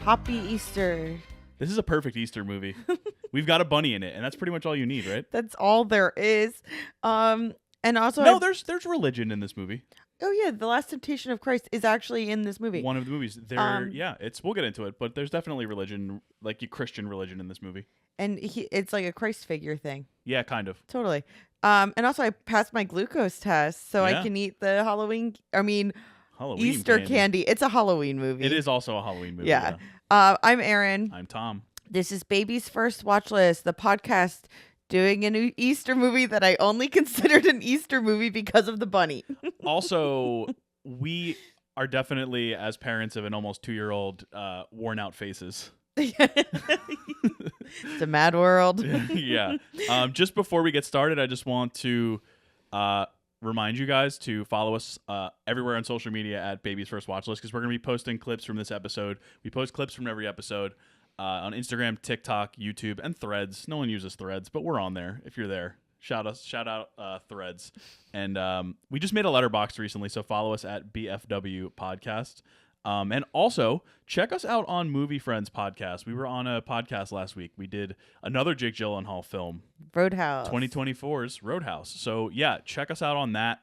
Happy Easter. This is a perfect Easter movie. We've got a bunny in it, and that's pretty much all you need, right? That's all there is. And also, No, there's religion in this movie. oh yeah, The Last Temptation of Christ is actually in this movie. One of the movies. We'll get into it, but there's definitely religion, like a Christian religion in this movie. And it's like a Christ figure thing. Yeah, kind of. Totally. And also I passed my glucose test, so Yeah. I can eat the Halloween Halloween Easter candy. It's a Halloween movie. It is also a Halloween movie. Yeah. I'm Erin. I'm Tom. This is Baby's First Watch List, the podcast doing a new Easter movie that I only considered an Easter movie because of the bunny. Also, we are definitely, as parents of an almost 2-year-old, worn out faces. It's a mad world. Yeah. Just before we get started, I just want to remind you guys to follow us everywhere on social media at Baby's First Watch List, because we're going to be posting clips from this episode. We post clips from every episode on Instagram, TikTok, YouTube, and Threads. No one uses Threads, but we're on there. If you're there, shout out Threads. And we just made a letterbox recently, so follow us at BFW Podcast. And also, check us out on Movie Friends Podcast. We were on a podcast last week. We did another Jake Gyllenhaal film. Roadhouse. 2024's Roadhouse. So, yeah, check us out on that.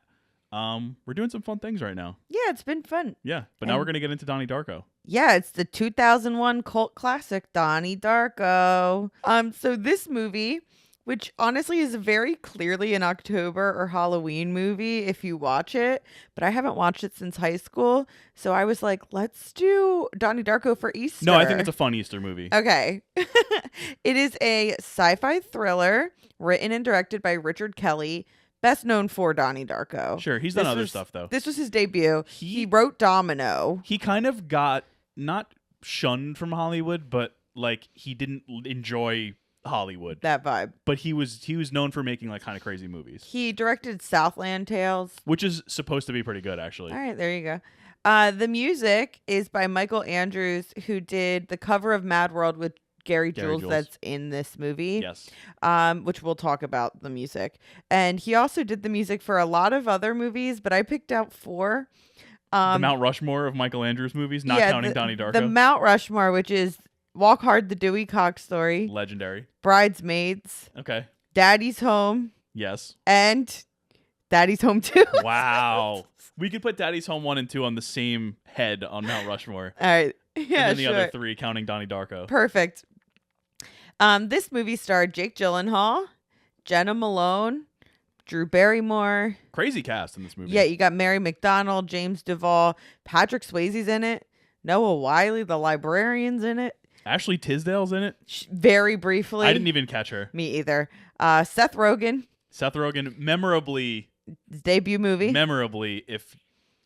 We're doing some fun things right now. Yeah, it's been fun. Yeah, but now we're going to get into Donnie Darko. Yeah, it's the 2001 cult classic, Donnie Darko. So this movie, which honestly is very clearly an October or Halloween movie if you watch it, but I haven't watched it since high school. So I was like, let's do Donnie Darko for Easter. No, I think it's a fun Easter movie. Okay. It is a sci-fi thriller written and directed by Richard Kelly, best known for Donnie Darko. Sure, he's done other stuff, though. This was his debut. He wrote Domino. He kind of got, not shunned from Hollywood, but like he didn't enjoy Hollywood. That vibe. But he was known for making like kind of crazy movies. He directed Southland Tales, which is supposed to be pretty good, actually. All right, there you go. The music is by Michael Andrews, who did the cover of Mad World with Gary Jules that's in this movie. Yes. Which we'll talk about the music. And he also did the music for a lot of other movies, but I picked out 4. The Mount Rushmore of Michael Andrews movies, not counting Donnie Darko. The Mount Rushmore, which is Walk Hard, the Dewey Cox Story. Legendary. Bridesmaids. Okay. Daddy's Home. Yes. And Daddy's Home 2. Wow. We could put Daddy's Home 1 and 2 on the same head on Mount Rushmore. All right. Yeah, and then the other 3 counting Donnie Darko. Perfect. This movie starred Jake Gyllenhaal, Jenna Malone, Drew Barrymore. Crazy cast in this movie. Yeah, you got Mary McDonnell, James Duvall, Patrick Swayze's in it, Noah Wiley, the librarian's in it. Ashley Tisdale's in it. Very briefly. I didn't even catch her. Me either. Seth Rogen. Seth Rogen, memorably. His debut movie. Memorably, if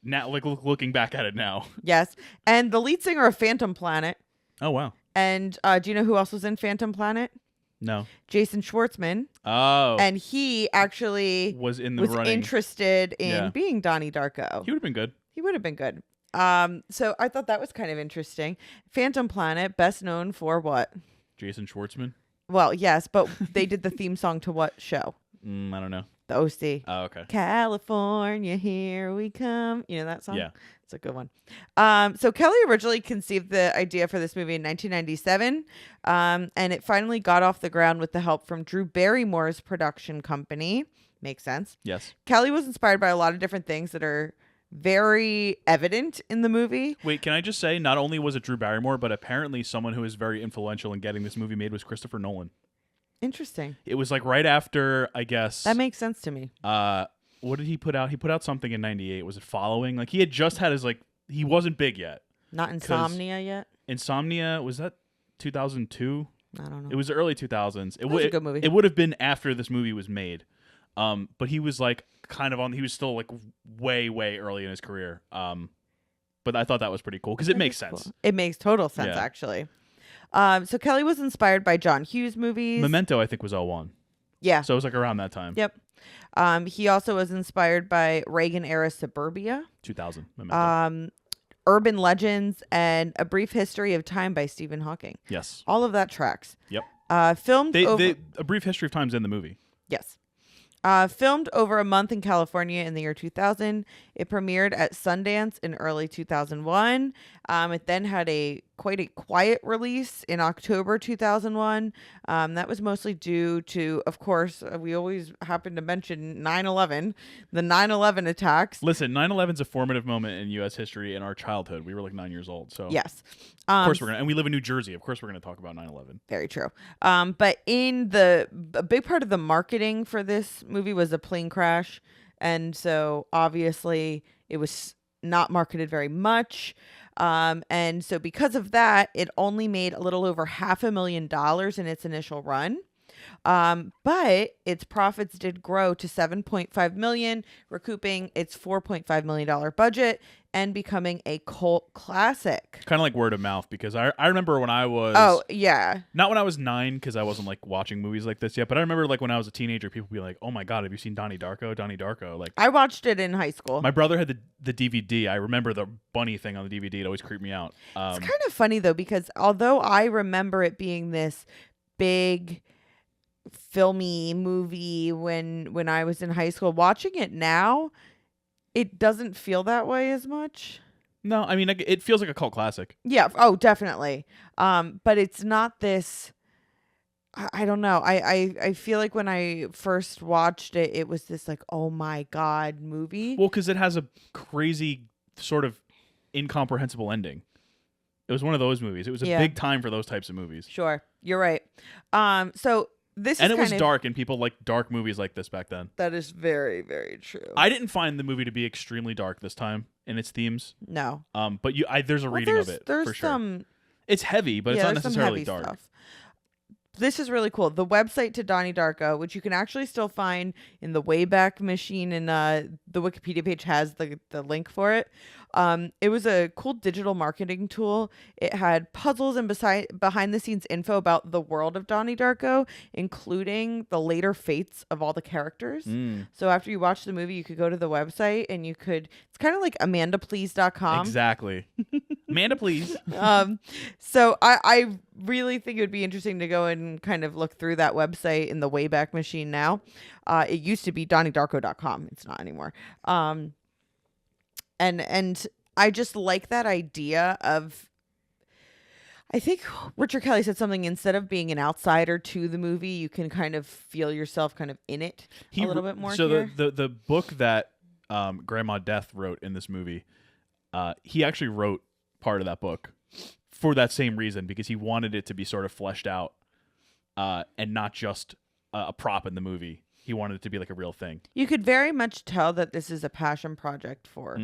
now looking back at it now. Yes, and the lead singer of Phantom Planet. Oh wow. And do you know who else was in Phantom Planet? No. Jason Schwartzman. Oh. And he actually was interested in being Donnie Darko. He would have been good. He would have been good. So I thought that was kind of interesting. Phantom Planet, best known for what? Jason Schwartzman. Well, yes, but they did the theme song to what show? I don't know. The OC. Oh, okay. California, here we come. You know that song? Yeah. It's a good one. So Kelly originally conceived the idea for this movie in 1997, and it finally got off the ground with the help from Drew Barrymore's production company. Makes sense. Yes. Kelly was inspired by a lot of different things that are very evident in the movie. Wait, can I just say, not only was it Drew Barrymore, but apparently someone who is very influential in getting this movie made was Christopher Nolan. Interesting. It was like right after, I guess. That makes sense to me. What did he put out? He put out something in 98. Was it Following? Like he had just had his he wasn't big yet. Not Insomnia yet? Insomnia, was that 2002? I don't know. It was the early 2000s. It was a good movie. It would have been after this movie was made. But he was like he was still like way, way early in his career. But I thought that was pretty cool because it makes sense. Cool. It makes total sense, actually. So Kelly was inspired by John Hughes movies. Memento, I think, was 01. Yeah. So it was like around that time. Yep. He also was inspired by Reagan Era Suburbia. 2000. Memento. Urban Legends and A Brief History of Time by Stephen Hawking. Yes. All of that tracks. Yep. Filmed A Brief History of Time's in the movie. Yes. Filmed over a month in California in the year 2000. It premiered at Sundance in early 2001. It then had quite a quiet release in October 2001. That was mostly due to, of course, we always happen to mention 9/11, the 9/11 attacks. Listen, 9/11's a formative moment in U.S. history in our childhood. We were like 9 years old, so Yes. of course we're gonna, and we live in New Jersey. Of course we're gonna talk about 9/11. Very true. But a big part of the marketing for this movie was a plane crash, and so obviously it was not marketed very much. And so because of that, it only made a little over $500,000 in its initial run. But its profits did grow to 7.5 million, recouping its $4.5 million budget and becoming a cult classic. Kind of like word of mouth, because I remember when I was not when I was 9, because I wasn't like watching movies like this yet, but I remember like when I was a teenager, people would be like, "Oh my god, have you seen Donnie Darko? Donnie Darko!" Like I watched it in high school. my brother had the DVD. I remember the bunny thing on the DVD. It always creeped me out. It's kind of funny though, because although I remember it being this big filmy movie when I was in high school, watching it now, it doesn't feel that way as much. No, I mean it feels like a cult classic. Yeah, oh, definitely. But it's not this. I don't know. I feel like when I first watched it, it was this like, oh my god movie. Well, because it has a crazy sort of incomprehensible ending. It was one of those movies. It was a big time for those types of movies. Sure, you're right. So this and is it was dark, and people liked dark movies like this back then. That is very, very true. I didn't find the movie to be extremely dark this time in its themes. No. But there's a reading of it for sure. It's heavy, but it's not necessarily dark. Stuff. This is really cool. The website to Donnie Darko, which you can actually still find in the Wayback Machine, and the Wikipedia page has the link for it. It was a cool digital marketing tool. It had puzzles and behind the scenes info about the world of Donnie Darko, including the later fates of all the characters. So after you watch the movie, you could go to the website and it's kind of like amandaplease.com. Exactly. Amanda, please. So I really think it would be interesting to go and kind of look through that website in the Wayback Machine now. It used to be DonnieDarko.com. It's not anymore. And I just like that idea of, I think Richard Kelly said something, instead of being an outsider to the movie, you can kind of feel yourself kind of in it a little bit more. So here. the book that Grandma Death wrote in this movie, he actually wrote part of that book for that same reason, because he wanted it to be sort of fleshed out and not just a prop in the movie. He wanted it to be like a real thing. You could very much tell that this is a passion project for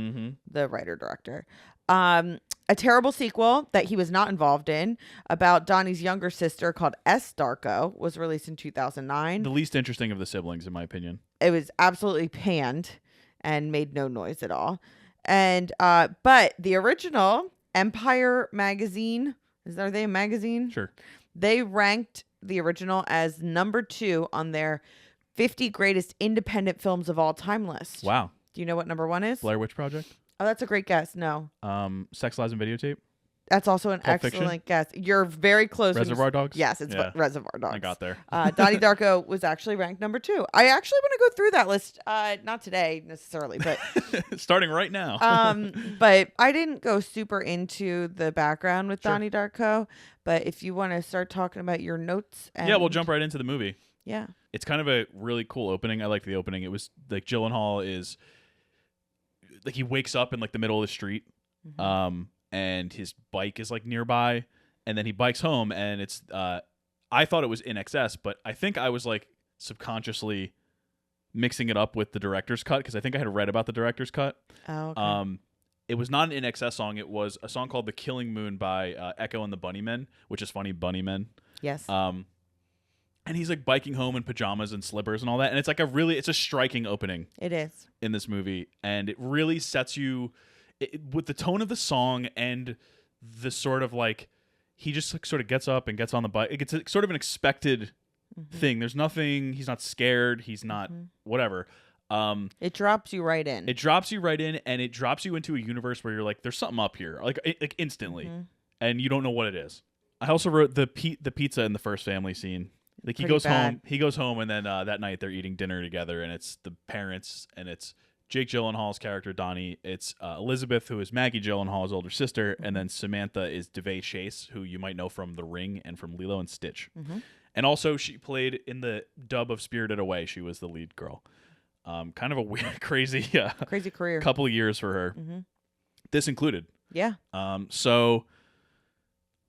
the writer-director. A terrible sequel that he was not involved in about Donnie's younger sister called S. Darko was released in 2009. The least interesting of the siblings, in my opinion. It was absolutely panned and made no noise at all. And but the original Empire magazine, are they a magazine? Sure. They ranked the original as number 2 on their 50 greatest independent films of all time list. Wow. Do you know what number 1 is? Blair Witch Project? Oh, that's a great guess. No. Sex, Lies, and Videotape? That's also an Pulp excellent Fiction? guess. You're very close. Reservoir Dogs? Yes, it's Reservoir Dogs. I got there. Donnie Darko was actually ranked number 2. I actually want to go through that list. Not today necessarily, but starting right now. But I didn't go super into the background with Donnie Darko. But if you want to start talking about your notes, yeah, we'll jump right into the movie. Yeah, it's kind of a really cool opening. I like the opening. It was like Gyllenhaal is like, he wakes up in like the middle of the street. And his bike is like nearby, and then he bikes home, and it's I thought it was In Excess, but I think I was like subconsciously mixing it up with the director's cut, because I think I had read about the director's cut. Oh, okay. It was not an In Excess song. It was a song called The Killing Moon by Echo and the Bunnymen, which is funny, Bunnymen. Yes. And he's like biking home in pajamas and slippers and all that, and it's like it's a striking opening. It is. In this movie, and it really sets you with the tone of the song and the sort of like, he just like sort of gets up and gets on the bike. It's sort of an expected thing. There's nothing. He's not scared. He's not whatever. It drops you right in. It drops you right in, and it drops you into a universe where you're like, there's something up here, like instantly, and you don't know what it is. I also wrote the pizza in the first family scene. Like Pretty bad. he goes home, and then that night they're eating dinner together, and it's the parents, and it's Jake Gyllenhaal's character Donnie. It's Elizabeth, who is Maggie Gyllenhaal's older sister, and then Samantha is DeVay Chase, who you might know from The Ring and from Lilo and Stitch. And also, she played in the dub of Spirited Away. She was the lead girl. Kind of a weird, crazy career. couple of years for her. This included. Yeah. So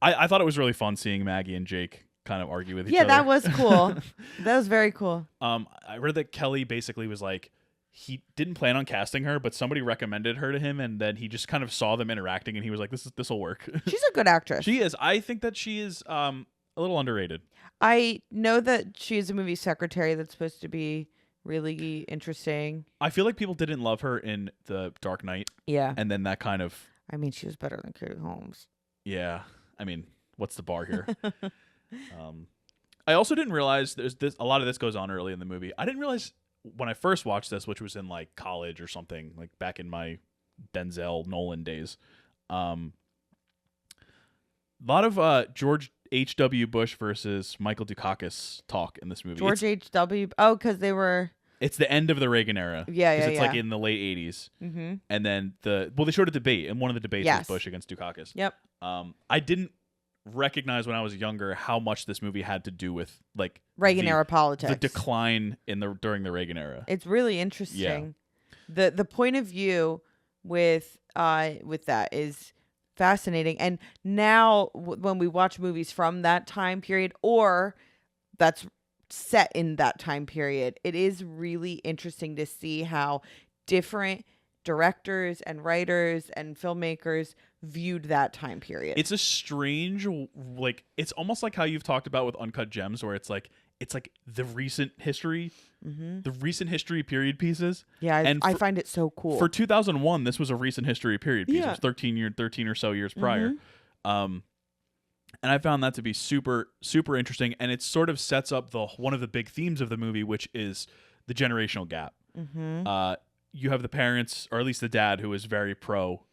I thought it was really fun seeing Maggie and Jake kind of argue with each other. Yeah, that was cool. That was very cool. I read that Kelly basically was like, he didn't plan on casting her, but somebody recommended her to him, and then he just kind of saw them interacting, and he was like, this will work. She's a good actress. She is. I think that she is a little underrated. I know that she's a movie secretary that's supposed to be really interesting. I feel like people didn't love her in The Dark Knight. Yeah. And then that kind of... I mean, she was better than Katie Holmes. Yeah. I mean, what's the bar here? I also didn't realize a lot of this goes on early in the movie. I didn't realize when I first watched this, which was in like college or something, like back in my Denzel Nolan days, a lot of George H.W. Bush versus Michael Dukakis talk in this movie. George H.W. Oh, because they were... It's the end of the Reagan era. Yeah. It's like in the late 80s. And then they showed a debate, and one of the debates was Bush against Dukakis. Yep. I didn't recognize when I was younger how much this movie had to do with like Reagan era politics. The decline during the Reagan era. It's really interesting. Yeah. The point of view with that is fascinating. And now when we watch movies from that time period or that's set in that time period, it is really interesting to see how different directors and writers and filmmakers viewed that time period. It's a strange, like, it's almost like how you've talked about with Uncut Gems, where it's like the recent history, the recent history period pieces. Yeah, I find it so cool. For 2001, this was a recent history period piece. Yeah. It was 13 or so years prior. And I found that to be super, super interesting. And it sort of sets up one of the big themes of the movie, which is the generational gap. You have the parents, or at least the dad, who is very pro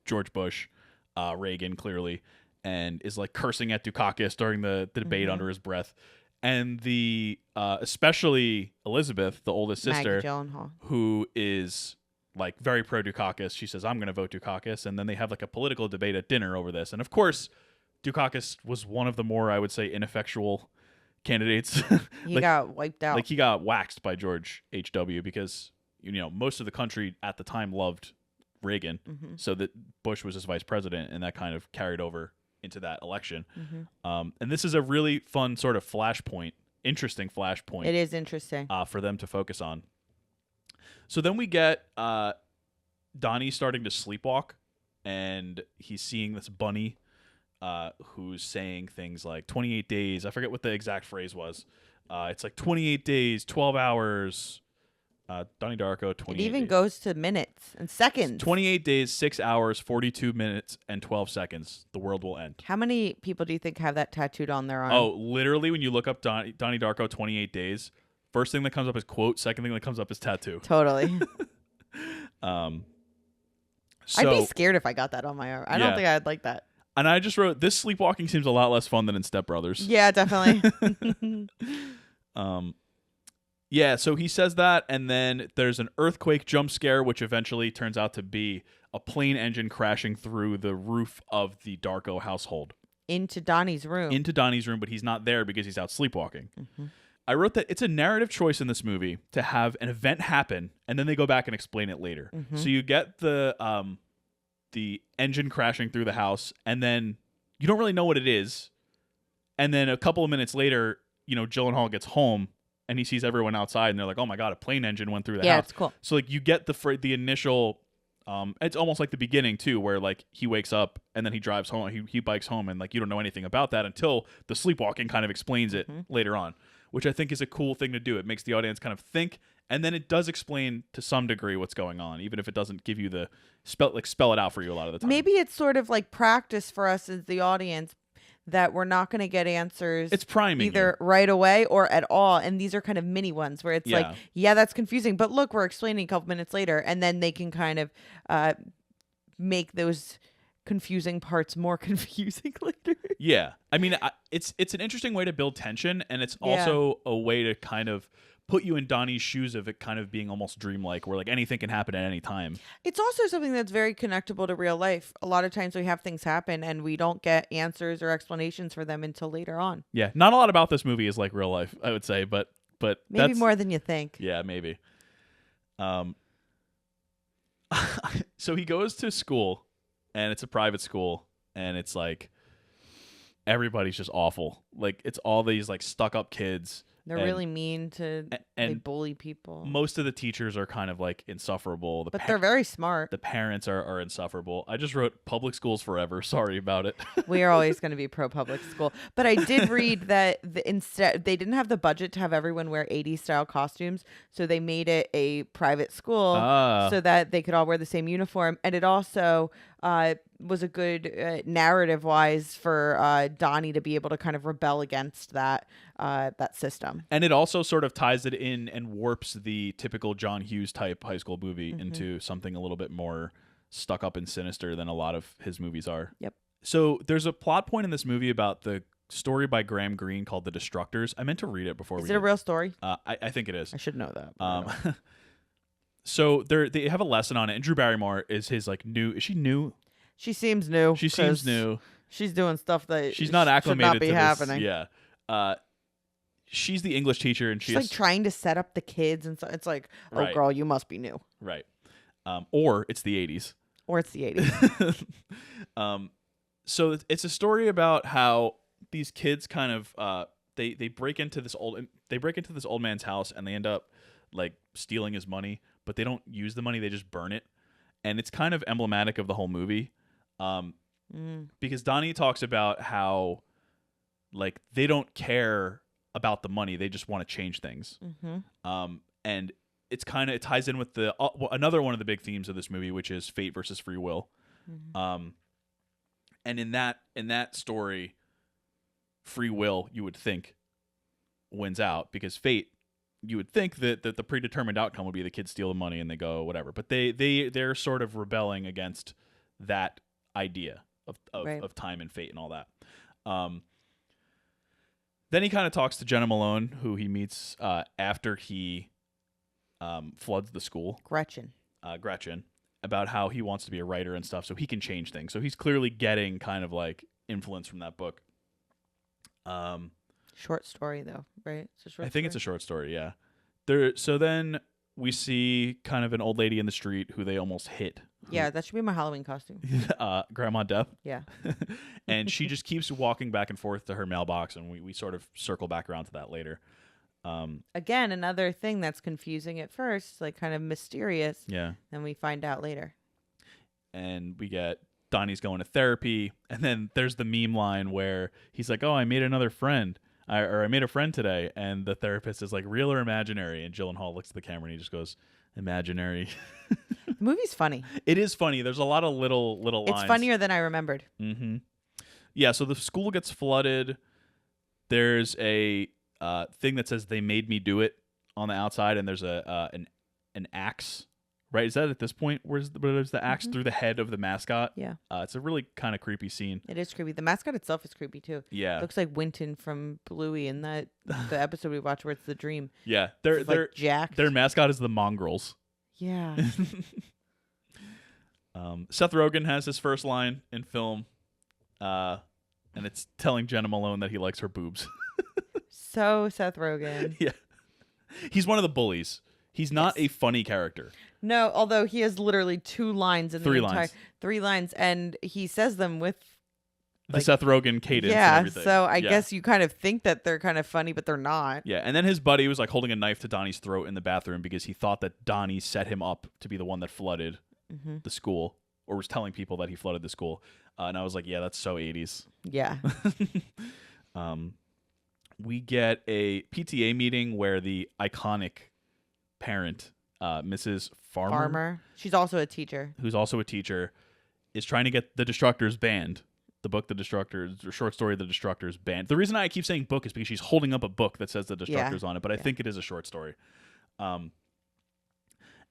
George Bush, Reagan, clearly, and is like cursing at Dukakis during the debate under his breath. And the especially Elizabeth, the oldest sister, Maggie Gyllenhaal, who is like very pro Dukakis. She says, "I'm going to vote Dukakis," and then they have like a political debate at dinner over this. And of course, Dukakis was one of the more, I would say, ineffectual candidates. He got wiped out. Like he got waxed by George H.W. because most of the country at the time loved Reagan, so that Bush was his vice president, and that kind of carried over into that election. And this is a really fun sort of interesting flashpoint. It is interesting for them to focus on. So then we get Donnie starting to sleepwalk, and he's seeing this bunny who's saying things like 28 days. I forget what the exact phrase was. It's like 28 days, 12 hours. Donnie Darko, 28 It even days. goes to minutes and seconds. 28 days, 6 hours, 42 minutes, and 12 seconds. The world will end. How many people do you think have that tattooed on their arm? Oh, literally, when you look up Donnie Darko, 28 days, first thing that comes up is quote, second thing that comes up is tattoo. Totally. So, I'd be scared if I got that on my arm. I don't think I'd like that. And I just wrote, this sleepwalking seems a lot less fun than in Step Brothers. Yeah, definitely. Yeah, so he says that, and then there's an earthquake jump scare, which eventually turns out to be a plane engine crashing through the roof of the Darko household. Into Donnie's room. But he's not there because he's out sleepwalking. I wrote that it's a narrative choice in this movie to have an event happen, and then they go back and explain it later. So you get the engine crashing through the house, and then you don't really know what it is. And then a couple of minutes later, Gyllenhaal gets home, and he sees everyone outside, and they're like, "Oh my god, a plane engine went through the house." Yeah, it's cool. So like you get the initial, it's almost like the beginning too, where like he wakes up and then he drives home, he bikes home, and like you don't know anything about that until the sleepwalking kind of explains it later on, which I think is a cool thing to do. It makes the audience kind of think, and then it does explain to some degree what's going on, even if it doesn't give you the spell it out for you a lot of the time. Maybe it's sort of like practice for us as the audience, that we're not going to get answers. It's priming either right away or at all. And these are kind of mini ones where it's like, yeah, that's confusing, but look, we're explaining a couple minutes later, and then they can kind of make those confusing parts more confusing later. Yeah. I mean, it's an interesting way to build tension, and it's Yeah. also a way to kind of put you in Donnie's shoes of it kind of being almost dreamlike, where like anything can happen at any time. It's also something that's very connectable to real life. A lot of times we have things happen and we don't get answers or explanations for them until later on. Yeah. Not a lot about this movie is like real life, I would say, but Maybe that's more than you think. yeah, maybe. So he goes to school, and it's a private school, and it's like everybody's just awful. Like it's all these like stuck up kids. They're and- really mean to they and bully people. most of the teachers are kind of like insufferable. But they're very smart. the parents are insufferable. I just wrote public schools forever. Sorry about it. We are always going to be pro public school. But I did read that instead they didn't have the budget to have everyone wear 80s style costumes, so they made it a private school so that they could all wear the same uniform. And it also was a good narrative wise for Donnie to be able to kind of rebel against that system. And it also sort of ties it in and warps the typical John Hughes type high school movie into something a little bit more stuck up and sinister than a lot of his movies are. Yep. So there's a plot point in this movie about the story by Graham Greene called The Destructors. I meant to read it before Is we it a real story? I think it is. I should know that. but I don't. So they have a lesson on it, and Drew Barrymore is his like new. Is she new? She seems new. She seems 'cause new. She's doing stuff that She's not acclimated should not be to happening. this. Yeah. She's the English teacher, and She's like trying to set up the kids, and so it's like, oh, Right. girl, you must be new, right. Or it's the 80s. or it's the 80s. So it's a story about how these kids kind of they break into this old man's house, and they end up like stealing his money, but they don't use the money, they just burn it. And it's kind of emblematic of the whole movie. Because Donnie talks about how like they don't care about the money, they just want to change things. And it ties in with the another one of the big themes of this movie, which is fate versus free will. And in that story, free will, you would think, wins out, because fate, you would think that the predetermined outcome would be the kids steal the money and they go whatever, but they're sort of rebelling against that idea of time and fate and all that. Then he kind of talks to Jenna Malone, who he meets after he floods the school. Gretchen, about how he wants to be a writer and stuff, so he can change things. So he's clearly getting kind of like influence from that book. Short story though, right? I think it's a short story, yeah. So then we see kind of an old lady in the street who they almost hit. Yeah, that should be my Halloween costume. Grandma Death. Yeah. And she just keeps walking back and forth to her mailbox, and we sort of circle back around to that later. Again, another thing that's confusing at first, like kind of mysterious. Yeah. Then we find out later. And we get Donnie's going to therapy, and then there's the meme line where he's like, "Oh, I made another friend." I made a friend today, and the therapist is like, "Real or imaginary?" And Gyllenhaal looks at the camera and he just goes, "Imaginary." The movie's funny. It is funny. There's a lot of little lines. It's funnier than I remembered. Yeah. So the school gets flooded. There's a thing that says "They made me do it" on the outside, and there's an axe. Right? Is that at this point where there's the axe through the head of the mascot? Yeah. It's a really kind of creepy scene. It is creepy. The mascot itself is creepy too. Yeah. It looks like Winton from Bluey in the episode we watched where it's the dream. Yeah. It's like jacked. Their mascot is the mongrels. Yeah. Seth Rogen has his first line in film, and it's telling Jenna Malone that he likes her boobs. So Seth Rogen. Yeah. He's one of the bullies. He's not a funny character. No, although he has literally 2 lines in the entire 3 lines, and he says them with the Seth Rogen cadence. Yeah, and everything. so I guess you kind of think that they're kind of funny, but they're not. Yeah, and then his buddy was like holding a knife to Donnie's throat in the bathroom because he thought that Donnie set him up to be the one that flooded the school, or was telling people that he flooded the school. And I was like, yeah, that's so 80s. Yeah. We get a PTA meeting where the iconic parent, Mrs. Farmer, she's also a teacher, who's also a teacher, is trying to get the Destructors banned. The book, The Destructors, or short story, The Destructors, banned. The reason I keep saying book is because she's holding up a book that says The Destructors on it, but I think it is a short story.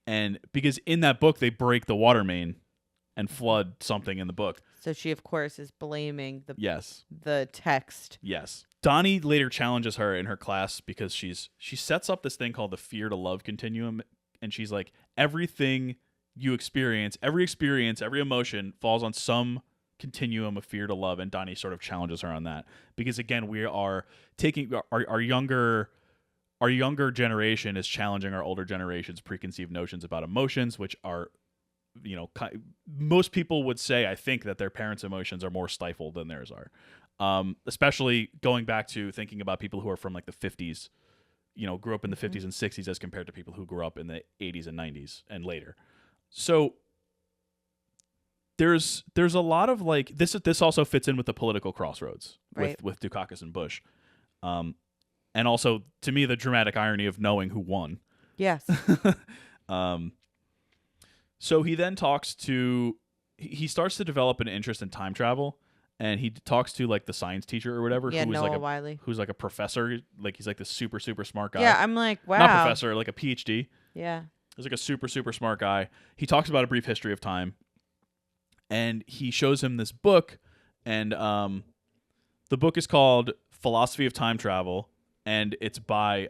And because in that book they break the water main and flood something in the book. So she, of course, is blaming Yes. the text. Yes. Donnie later challenges her in her class because she sets up this thing called the fear to love continuum, and she's like, everything you experience, every emotion falls on some continuum of fear to love, and Donnie sort of challenges her on that because again, we are taking our younger generation is challenging our older generation's preconceived notions about emotions, which are, you know, most people would say, I think, that their parents' emotions are more stifled than theirs are. Especially going back to thinking about people who are from like the 50s, you know, grew up in the 50s and 60s as compared to people who grew up in the 80s and 90s and later. So there's a lot of like this also fits in with the political crossroads with Dukakis and Bush. And also to me the dramatic irony of knowing who won. Yes. So he then he starts to develop an interest in time travel. And he talks to like the science teacher or whatever, Yeah, who's Noah Wiley. who's like a professor, like he's like the super smart guy. Yeah, I'm like, wow. Not professor, like a PhD. Yeah. He's like a super smart guy. He talks about a brief history of time, and he shows him this book, and the book is called Philosophy of Time Travel, and it's by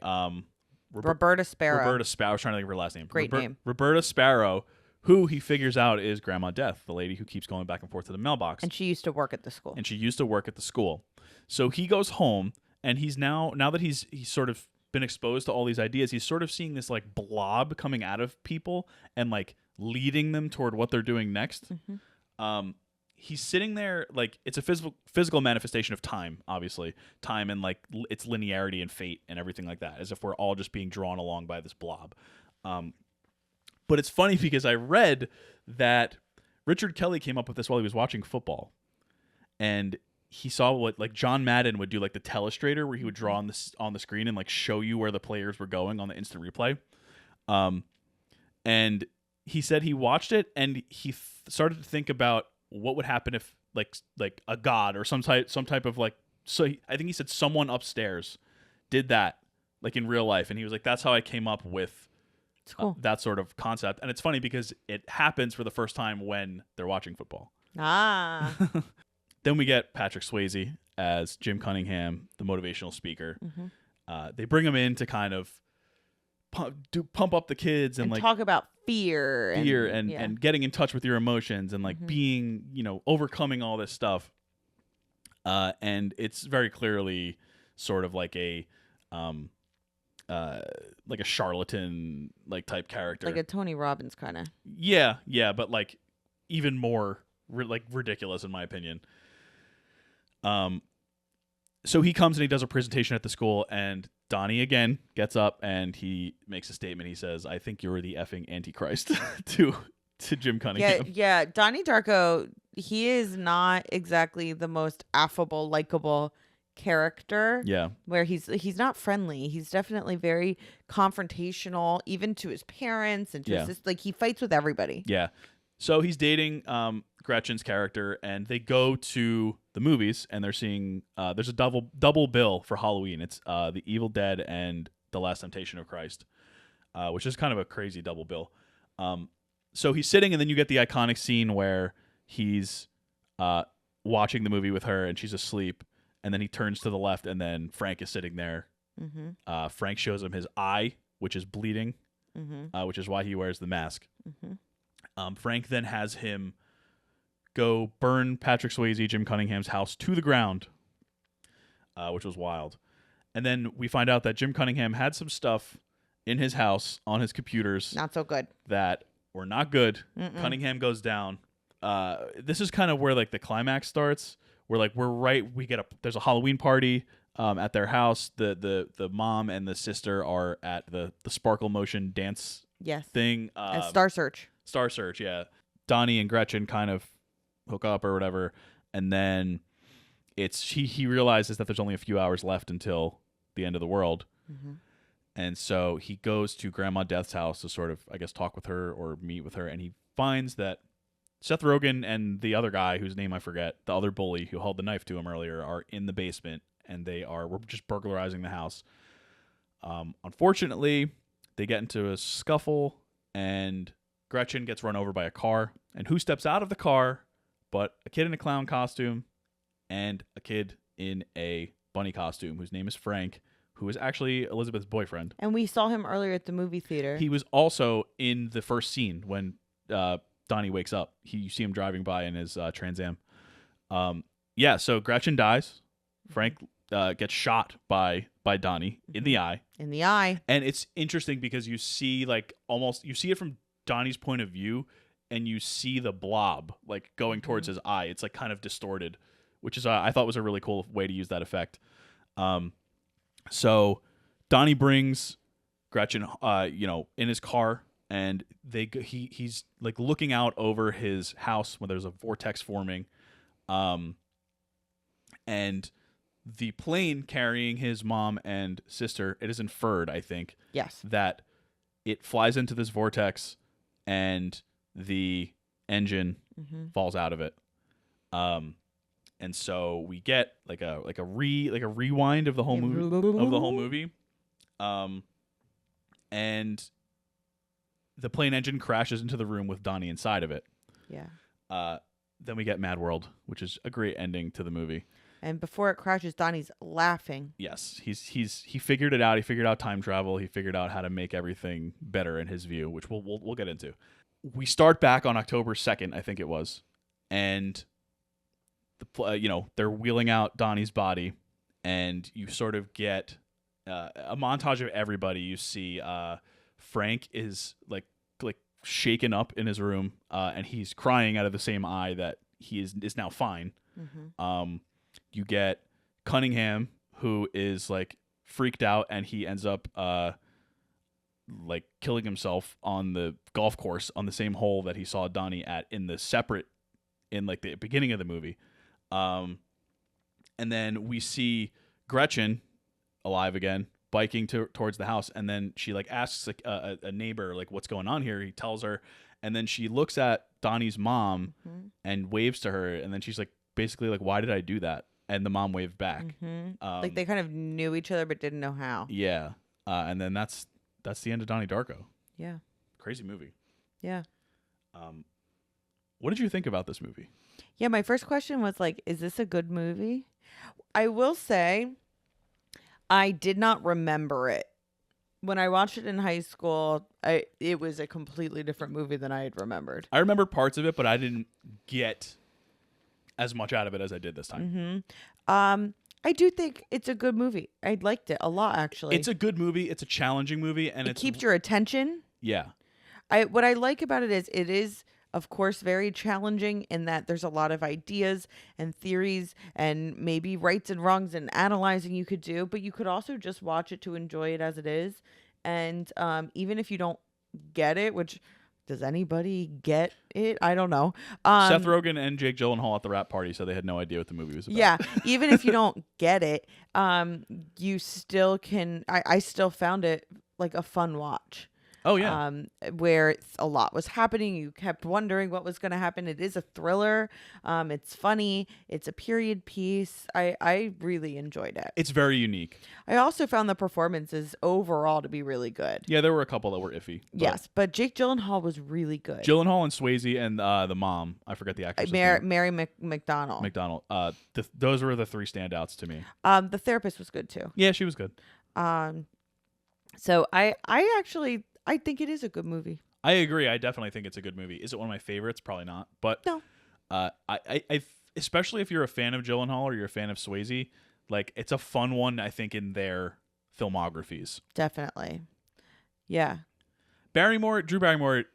Roberta Sparrow. Roberta Sparrow. I was trying to think of her last name. Great name. Roberta Sparrow, who he figures out is Grandma Death, the lady who keeps going back and forth to the mailbox. And she used to work at the school. So he goes home, and he's now that he's sort of been exposed to all these ideas, he's sort of seeing this like blob coming out of people and like leading them toward what they're doing next. He's sitting there like it's a physical manifestation of time, obviously. Time and like its linearity and fate and everything like that, as if we're all just being drawn along by this blob. But it's funny because I read that Richard Kelly came up with this while he was watching football. And he saw what like John Madden would do, like the telestrator, where he would draw on the screen and like show you where the players were going on the instant replay. And he said he watched it and he started to think about what would happen if like a god or some type of like, I think he said someone upstairs did that like in real life. And he was like, that's how I came up with cool. That sort of concept. And it's funny because it happens for the first time when they're watching football. Ah. Then we get Patrick Swayze as Jim Cunningham, the motivational speaker. They bring him in to kind of pump up the kids and like talk about fear and getting in touch with your emotions and like being, you know, overcoming all this stuff. And it's very clearly sort of like a charlatan like type character, like a Tony Robbins kind of. Yeah, but like even more ridiculous in my opinion. So he comes and he does a presentation at the school, and Donnie again gets up and he makes a statement. He says, "I think you're the effing Antichrist," to Jim Cunningham. Yeah. Donnie Darko, he is not exactly the most affable, likable character. Yeah. Where he's not friendly. He's definitely very confrontational, even to his parents and to his sister. Like he fights with everybody. Yeah. So he's dating Gretchen's character, and they go to the movies, and they're seeing there's a double bill for Halloween. It's The Evil Dead and The Last Temptation of Christ, which is kind of a crazy double bill. So he's sitting, and then you get the iconic scene where he's watching the movie with her, and she's asleep, and then he turns to the left, and then Frank is sitting there. Frank shows him his eye, which is bleeding, which is why he wears the mask. Frank then has him go burn Patrick Swayze, Jim Cunningham's house to the ground, which was wild. And then we find out that Jim Cunningham had some stuff in his house on his computers. Not so good. That were not good. Cunningham goes down. This is kind of where like the climax starts. Where like there's a Halloween party at their house. The mom and the sister are at the Sparkle Motion dance thing. Star Search. Star Search, yeah. Donnie and Gretchen kind of hook up or whatever, and then he realizes that there's only a few hours left until the end of the world, and so he goes to Grandma Death's house to sort of, I guess, talk with her or meet with her, and he finds that Seth Rogen and the other guy whose name I forget, the other bully who held the knife to him earlier, are in the basement, and we're just burglarizing the house. Unfortunately, they get into a scuffle, and Gretchen gets run over by a car, and who steps out of the car but a kid in a clown costume and a kid in a bunny costume whose name is Frank, who is actually Elizabeth's boyfriend. And we saw him earlier at the movie theater. He was also in the first scene when Donnie wakes up. You see him driving by in his Trans Am. So Gretchen dies. Frank gets shot by Donnie in the eye. In the eye. And it's interesting because you see you see it from Donnie's point of view, and you see the blob like going towards his eye. It's like kind of distorted, which is I thought was a really cool way to use that effect. So Donnie brings Gretchen, in his car, and he's like looking out over his house when there's a vortex forming, and the plane carrying his mom and sister. It is inferred, I think, yes, that it flies into this vortex, and the engine falls out of it. And so we get like a rewind of the whole movie. And the plane engine crashes into the room with Donnie inside of it. Yeah. Then we get Mad World, which is a great ending to the movie. And before it crashes, Donnie's laughing. Yes, he figured it out. He figured out time travel. He figured out how to make everything better in his view, which we'll get into. We start back on October 2nd, I think it was, and they're wheeling out Donnie's body, and you sort of get a montage of everybody. You see Frank is like shaken up in his room, and he's crying out of the same eye that he is now fine. You get Cunningham, who is like freaked out, and he ends up like killing himself on the golf course on the same hole that he saw Donnie at in like the beginning of the movie. And then we see Gretchen alive again, biking towards the house, and then she like asks like a neighbor like what's going on here. He tells her, and then she looks at Donnie's mom and waves to her, and then she's like basically like, why did I do that? And the mom waved back. Like they kind of knew each other but didn't know how. Yeah. And then that's the end of Donnie Darko. Yeah. Crazy movie. Yeah. What did you think about this movie? Yeah, my first question was like, is this a good movie? I will say I did not remember it. When I watched it in high school, it was a completely different movie than I had remembered. I remember parts of it, but I didn't get as much out of it as I did this time. I do think it's a good movie. I liked it a lot, actually. It's a good movie. It's a challenging movie, and it keeps your attention. Yeah. What I like about it is, of course, very challenging in that there's a lot of ideas and theories and maybe rights and wrongs and analyzing you could do, but you could also just watch it to enjoy it as it is. And even if you don't get it, which does anybody get it? I don't know. Seth Rogen and Jake Gyllenhaal at the rap party said they had no idea what the movie was about. Yeah, even if you don't get it, you still can. I still found it like a fun watch. Oh yeah. Where a lot was happening. You kept wondering what was going to happen. It is a thriller. It's funny. It's a period piece. I really enjoyed it. It's very unique. I also found the performances overall to be really good. Yeah, there were a couple that were iffy. Yes, but Jake Gyllenhaal was really good. Gyllenhaal and Swayze and the mom. I forget the actress. Mary McDonald. Those were the three standouts to me. The therapist was good too. Yeah, she was good. So I actually. I think it is a good movie. I agree. I definitely think it's a good movie. Is it one of my favorites? Probably not. But no. I especially if you're a fan of Gyllenhaal or you're a fan of Swayze, like it's a fun one. I think in their filmographies. Definitely. Yeah. Drew Barrymore.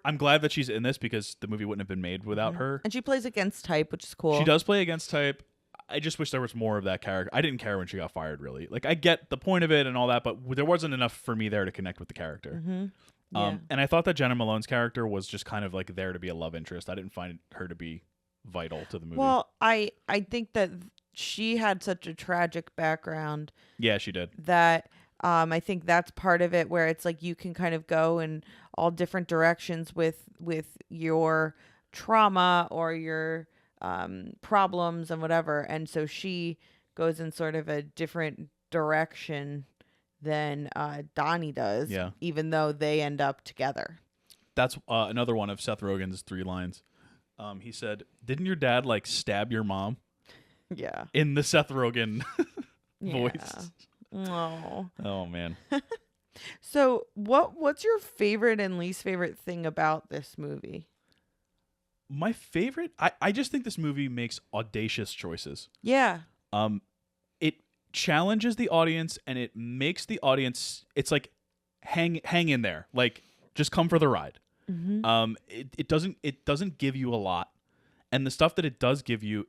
I'm glad that she's in this because the movie wouldn't have been made without her. And she plays against type, which is cool. She does play against type. I just wish there was more of that character. I didn't care when she got fired, really. Like, I get the point of it and all that, but there wasn't enough for me there to connect with the character. Yeah. And I thought that Jenna Malone's character was just kind of like there to be a love interest. I didn't find her to be vital to the movie. Well, I think that she had such a tragic background. Yeah, she did. That I think that's part of it, where it's like you can kind of go in all different directions with your trauma or your problems and whatever, and so she goes in sort of a different direction than Donnie does. Yeah. Even though they end up together. That's another one of Seth Rogen's 3 lines. he said, "Didn't your dad like stab your mom?" Yeah. In the Seth Rogen Yeah. voice. Oh. Oh man. So what's your favorite and least favorite thing about this movie? My favorite, I just think this movie makes audacious choices. Yeah. It challenges the audience and it makes the audience, it's like hang in there. Like just come for the ride. Mm-hmm. It doesn't give you a lot. And the stuff that it does give you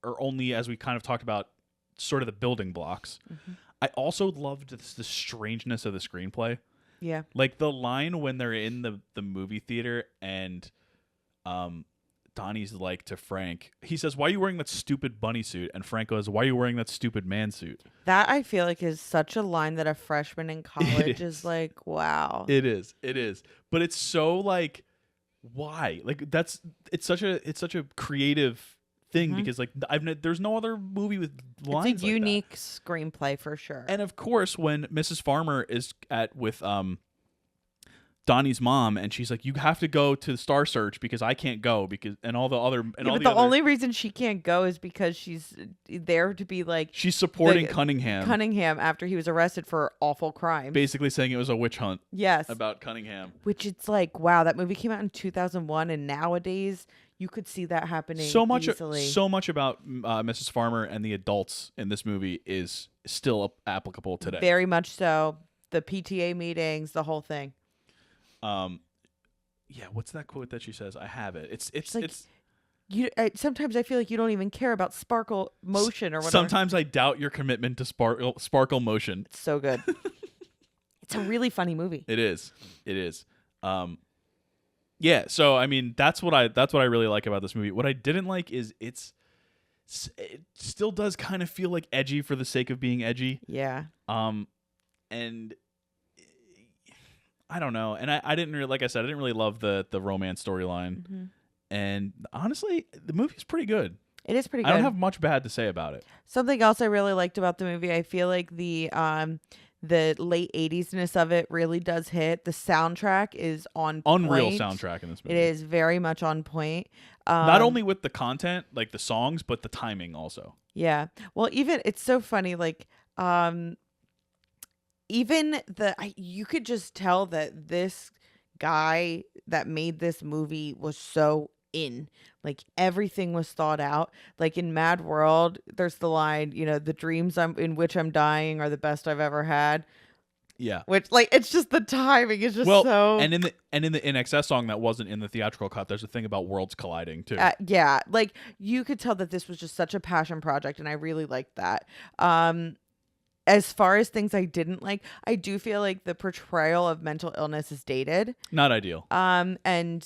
are only, as we kind of talked about, sort of the building blocks. Mm-hmm. I also loved the strangeness of the screenplay. Yeah. Like the line when they're in the movie theater and Donnie's like to Frank, he says, "Why are you wearing that stupid bunny suit?" And Frank goes, "Why are you wearing that stupid man suit?" That I feel like is such a line that a freshman in college is like, wow. It is. But it's so like, why? Like it's such a creative thing because like there's no other movie with lines It's a like unique screenplay for sure. that. And of course, when Mrs. Farmer is with Donnie's mom, and she's like, "You have to go to Star Search because I can't go because," and all the other and all but the the other, only reason she can't go is because she's there to be like she's supporting the- Cunningham, after he was arrested for awful crimes. basically saying it was a witch hunt Yes. about Cunningham. Which it's like, wow, that movie came out in 2001 and nowadays you could see that happening So much easily. about Mrs. Farmer and the adults in this movie is still applicable today. Very much so. The PTA meetings, the whole thing. Yeah, what's that quote that she says? I have it. It's like, it's sometimes I feel like you don't even care about sparkle motion or whatever. sometimes I doubt your commitment to sparkle motion. It's so good. It's a really funny movie. It is. Yeah, so I mean that's what I really like about this movie. What I didn't like is it still does kind of feel like edgy for the sake of being edgy. Yeah. And I don't know. And I didn't really, like I said, I didn't really love the romance storyline. Mm-hmm. And honestly, the movie's pretty good. It is pretty good. I don't have much bad to say about it. Something else I really liked about the movie, I feel like the late 80s-ness of it really does hit. The soundtrack is on Unreal point. soundtrack in this movie. It is very much on point. Not only with the content, like the songs, but the timing also. Yeah. Well, even it's so funny, like even you could just tell that this guy that made this movie was so in. Like everything was thought out. Like in Mad World, there's the line, the dreams in which I'm dying are the best I've ever had. Yeah. Which like it's just the timing is just so. And in the INXS song that wasn't in the theatrical cut, there's a thing about worlds colliding too. Yeah, like you could tell that this was just such a passion project, and I really liked that. As far as things I didn't like, I do feel like the portrayal of mental illness is dated. Not ideal. And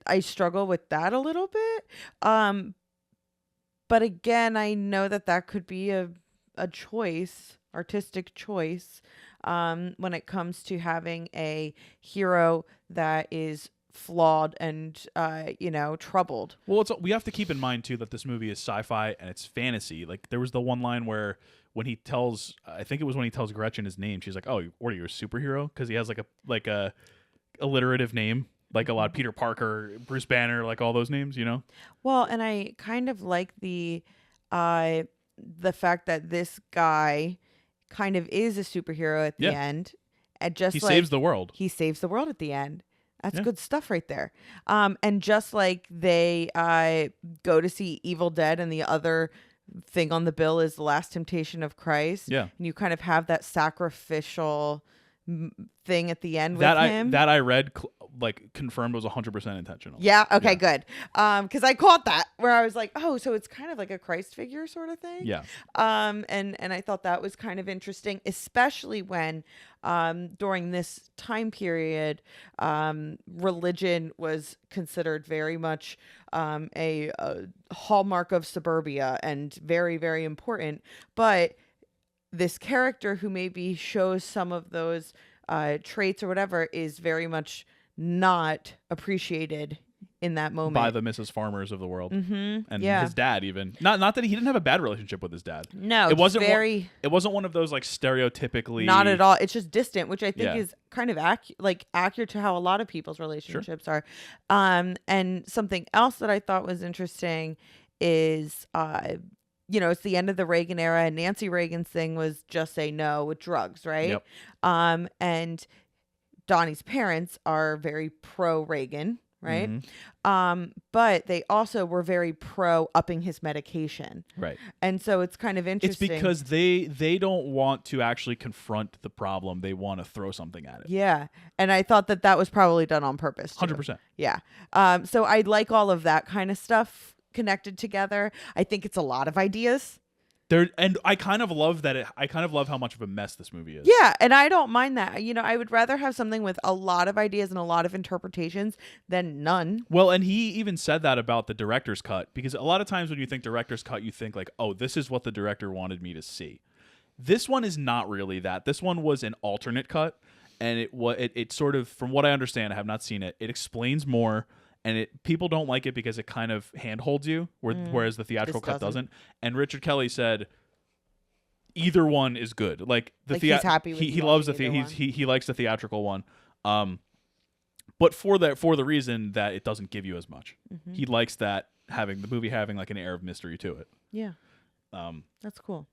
I struggle with that a little bit. But again, I know that could be a choice, artistic choice, when it comes to having a hero that is flawed and troubled. Well, we have to keep in mind too that this movie is sci-fi and it's fantasy. Like there was the one line where when he tells, I think it was when he tells Gretchen his name, she's like, "Oh, what are you, a superhero?" Because he has like a alliterative name, like a lot of Peter Parker, Bruce Banner, like all those names, Well, and I kind of like the fact that this guy kind of is a superhero at the end, and just he saves the world. He saves the world at the end. That's Yeah. good stuff right there. And just like they go to see Evil Dead, and the other thing on the bill is The Last Temptation of Christ. Yeah. And you kind of have that sacrificial thing at the end That with him. I read confirmed was 100% intentional. Yeah. Okay. Yeah. Good. Because I caught that where I was like, oh, so it's kind of like a Christ figure sort of thing. Yeah. And I thought that was kind of interesting, especially when during this time period, religion was considered very much a hallmark of suburbia and very, very important. But this character who maybe shows some of those traits or whatever is very much not appreciated in that moment. By the Mrs. Farmers of the world. Mm-hmm. And Yeah. his dad even. Not that he didn't have a bad relationship with his dad. No, it wasn't very. It wasn't one of those like stereotypically. Not at all. It's just distant, which I think Yeah. is kind of accurate to how a lot of people's relationships are. And something else that I thought was interesting is, it's the end of the Reagan era, and Nancy Reagan's thing was just say no with drugs, right? Yep. And Donnie's parents are very pro Reagan, right? Mhm. But they also were very pro upping his medication. Right. And so it's kind of It's interesting. because they don't want to actually confront the problem. They want to throw something at it. Yeah. And I thought that was probably done on purpose. 100%. Yeah. So I like all of that kind of stuff connected together. I think it's a lot of ideas. And I kind of love that. I kind of love how much of a mess this movie is. Yeah, and I don't mind that. I would rather have something with a lot of ideas and a lot of interpretations than none. Well, and he even said that about the director's cut, because a lot of times when you think director's cut, you think like, oh, this is what the director wanted me to see. This one is not really that. This one was an alternate cut, and it sort of, from what I understand, I have not seen it. It explains more. And people don't like it because it kind of handholds you, whereas the theatrical cut doesn't. And Richard Kelly said either one is good. Like he's happy with he loves he likes the theatrical one. But for the reason that it doesn't give you as much. Mm-hmm. He likes that the movie having like an air of mystery to it. Yeah. That's cool.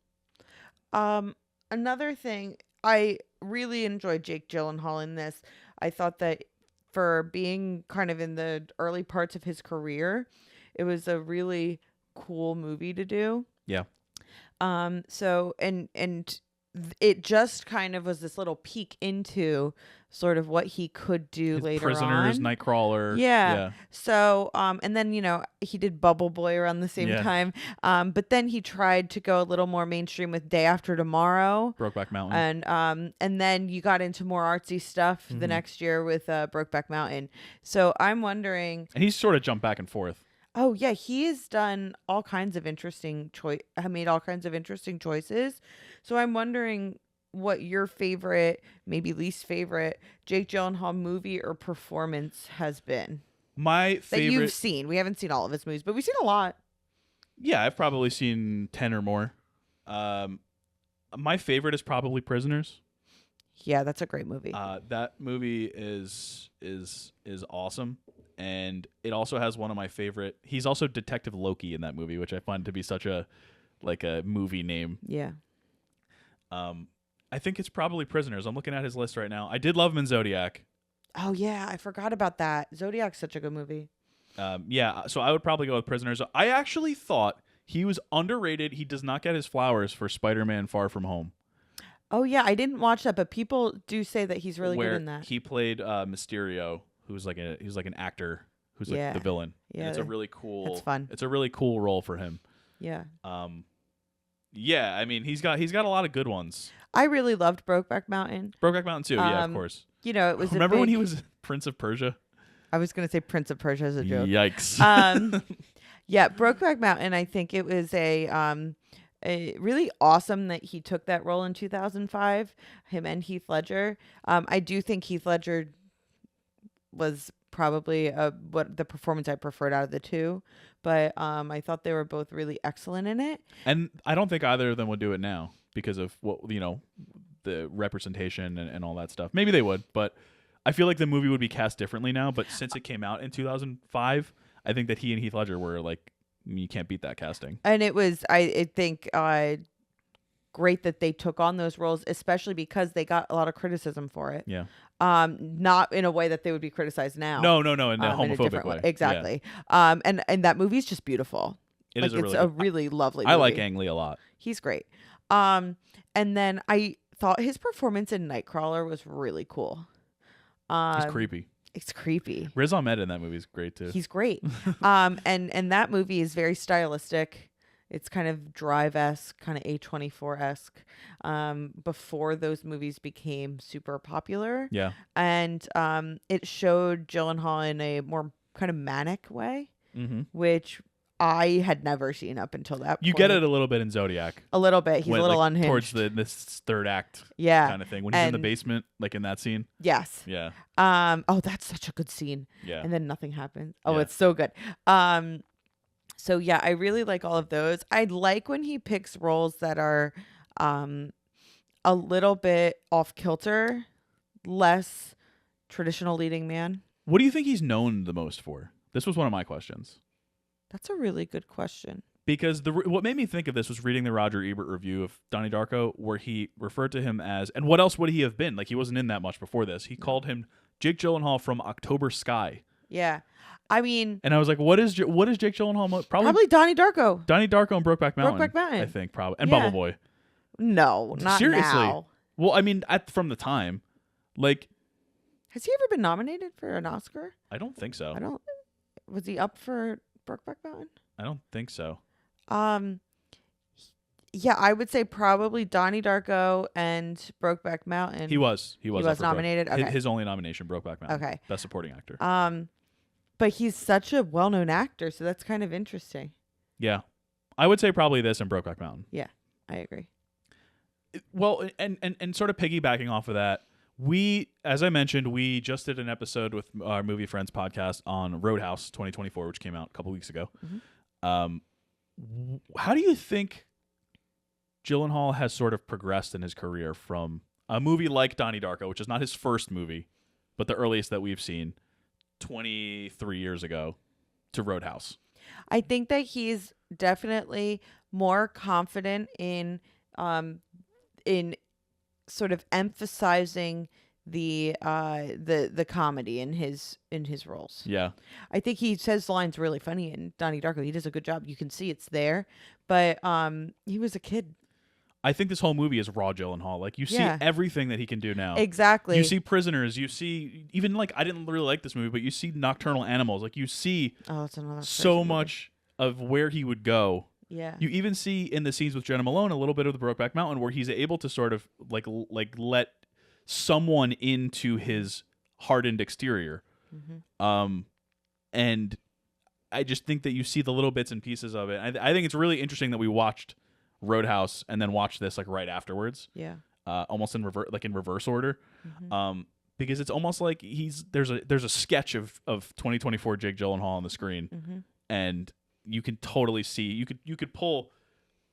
Another thing, I really enjoyed Jake Gyllenhaal in this. I thought that for being kind of in the early parts of his career, it was a really cool movie to do. Yeah. So it just kind of was this little peek into sort of what he could do later Prisoners, on. Nightcrawler. Yeah. So, and then, he did Bubble Boy around the same time. But then he tried to go a little more mainstream with Day After Tomorrow. Brokeback Mountain. And then you got into more artsy stuff the next year with Brokeback Mountain. So I'm wondering. And he's sort of jumped back and forth. Oh yeah, he has done all kinds of interesting made all kinds of interesting choices. So I'm wondering what your favorite, maybe least favorite, Jake Gyllenhaal movie or performance has been. My favorite that you've seen. We haven't seen all of his movies, but we've seen a lot. Yeah, I've probably seen 10 or more. My favorite is probably Prisoners. Yeah, that's a great movie. That movie is awesome. And it also has one of my favorite. He's also Detective Loki in that movie, which I find to be such a movie name. Yeah. I think it's probably Prisoners. I'm looking at his list right now. I did love him in Zodiac. Oh yeah, I forgot about that. Zodiac's such a good movie. Yeah, so I would probably go with Prisoners. I actually thought he was underrated. He does not get his flowers for Spider-Man: Far From Home. Oh yeah, I didn't watch that, but people do say that he's really good in that. He played Mysterio, who's like an actor who's like the villain. Yeah, and it's a really cool. It's fun. It's a really cool role for him. Yeah. Yeah, I mean he's got a lot of good ones. I really loved Brokeback Mountain. Brokeback Mountain too. Yeah, of course. It was. Remember when he was Prince of Persia? I was gonna say Prince of Persia as a joke. Yikes. Yeah, Brokeback Mountain. I think it was a really awesome that he took that role in 2005. Him and Heath Ledger. I do think Heath Ledger was probably what the performance I preferred out of the two, but I thought they were both really excellent in it. And I don't think either of them would do it now because of what the representation and all that stuff. Maybe they would, but I feel like the movie would be cast differently now. But since it came out in 2005, I think that he and Heath Ledger were like, you can't beat that casting. And it was, I think, great that they took on those roles, especially because they got a lot of criticism for it. Yeah. Not in a way that they would be criticized now. No, in a homophobic way. Exactly. Yeah. And that movie is just beautiful. It's a really lovely movie. I like Ang Lee a lot. He's great. And then I thought his performance in Nightcrawler was really cool. He's creepy. It's creepy. Riz Ahmed in that movie is great too. He's great. And that movie is very stylistic. It's kind of Drive-esque, kind of A24-esque. Before those movies became super popular. Yeah. And it showed Gyllenhaal in a more kind of manic way, mm-hmm. which I had never seen up until that You point. get it a little bit in Zodiac. A little bit. He's a little unhinged. Towards this third act yeah. kind of thing. When he's in the basement, like in that scene. Yes. Yeah. Oh, that's such a good scene. Yeah. And then nothing happens. Oh, Yeah. it's so good. So yeah, I really like all of those. I like when he picks roles that are a little bit off kilter, less traditional leading man. What do you think he's known the most for? This was one of my questions. That's a really good question. Because what made me think of this was reading the Roger Ebert review of Donnie Darko, where he referred to him as, and what else would he have been? Like, he wasn't in that much before this. He called him Jake Gyllenhaal from October Sky. Yeah. I mean... And I was like, what is Jake Gyllenhaal? Probably Donnie Darko. Donnie Darko and Brokeback Mountain. Brokeback Mountain. I think, probably. And Bubble Boy. No, not Seriously. now. Well, I mean, from the time. Like... Has he ever been nominated for an Oscar? I don't think so. Was he up for Brokeback Mountain? I don't think so. Yeah, I would say probably Donnie Darko and Brokeback Mountain. He was nominated. Okay. His only nomination, Brokeback Mountain. Okay. Best supporting actor. But he's such a well-known actor, so that's kind of interesting. Yeah. I would say probably this and Brokeback Mountain. Yeah, I agree. Well, and sort of piggybacking off of that, as I mentioned, we just did an episode with our Movie Friends podcast on Roadhouse 2024, which came out a couple weeks ago. Mm-hmm. How do you think Gyllenhaal has sort of progressed in his career from a movie like Donnie Darko, which is not his first movie, but the earliest that we've seen 23 years ago, to Roadhouse? I think that he's definitely more confident in sort of emphasizing the comedy in his roles. Yeah. I think he says lines really funny in Donnie Darko. He does a good job. You can see it's there, but he was a kid. I think this whole movie is raw Gyllenhaal. Like, you see everything that he can do now. Exactly. You see Prisoners. You see, even, like, I didn't really like this movie, but you see Nocturnal Animals. Like, you see it's another so much of where he would go. Yeah. You even see in the scenes with Jenna Malone a little bit of the Brokeback Mountain, where he's able to sort of like let someone into his hardened exterior. Mm-hmm. And I just think that you see the little bits and pieces of it. I think it's really interesting that we watched Roadhouse and then watched this like right afterwards. Yeah. Almost in reverse order. Mm-hmm. Because it's almost like there's a sketch of 2024 Jake Gyllenhaal on the screen, mm-hmm. and you can totally see you could pull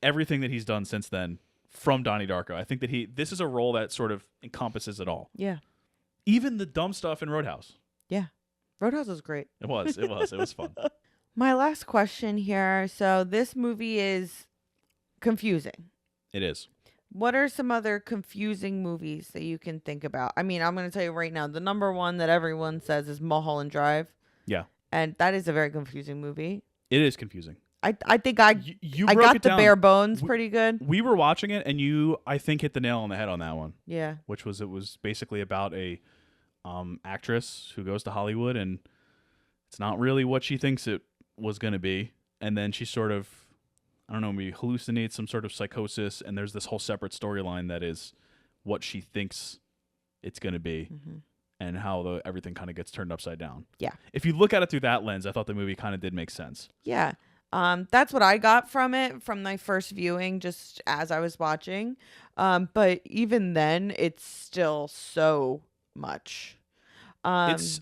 everything that he's done since then from Donnie Darko. I think that this is a role that sort of encompasses it all. Yeah. Even the dumb stuff in Roadhouse. Yeah. Roadhouse was great. It was fun. My last question here. So this movie is confusing. It is. What are some other confusing movies that you can think about? I mean, I'm going to tell you right now, the number one that everyone says is Mulholland Drive. Yeah. And that is a very confusing movie. It is confusing. I think I got the bare bones pretty good. We were watching it, and you, I think, hit the nail on the head on that one. Yeah. It was basically about a actress who goes to Hollywood, and it's not really what she thinks it was going to be. And then she sort of, I don't know, maybe hallucinates some sort of psychosis, and there's this whole separate storyline that is what she thinks it's going to be. Mm-hmm. And how everything kind of gets turned upside down. Yeah. If you look at it through that lens, I thought the movie kind of did make sense. Yeah. That's what I got from it from my first viewing, just as I was watching. But even then, it's still so much. It's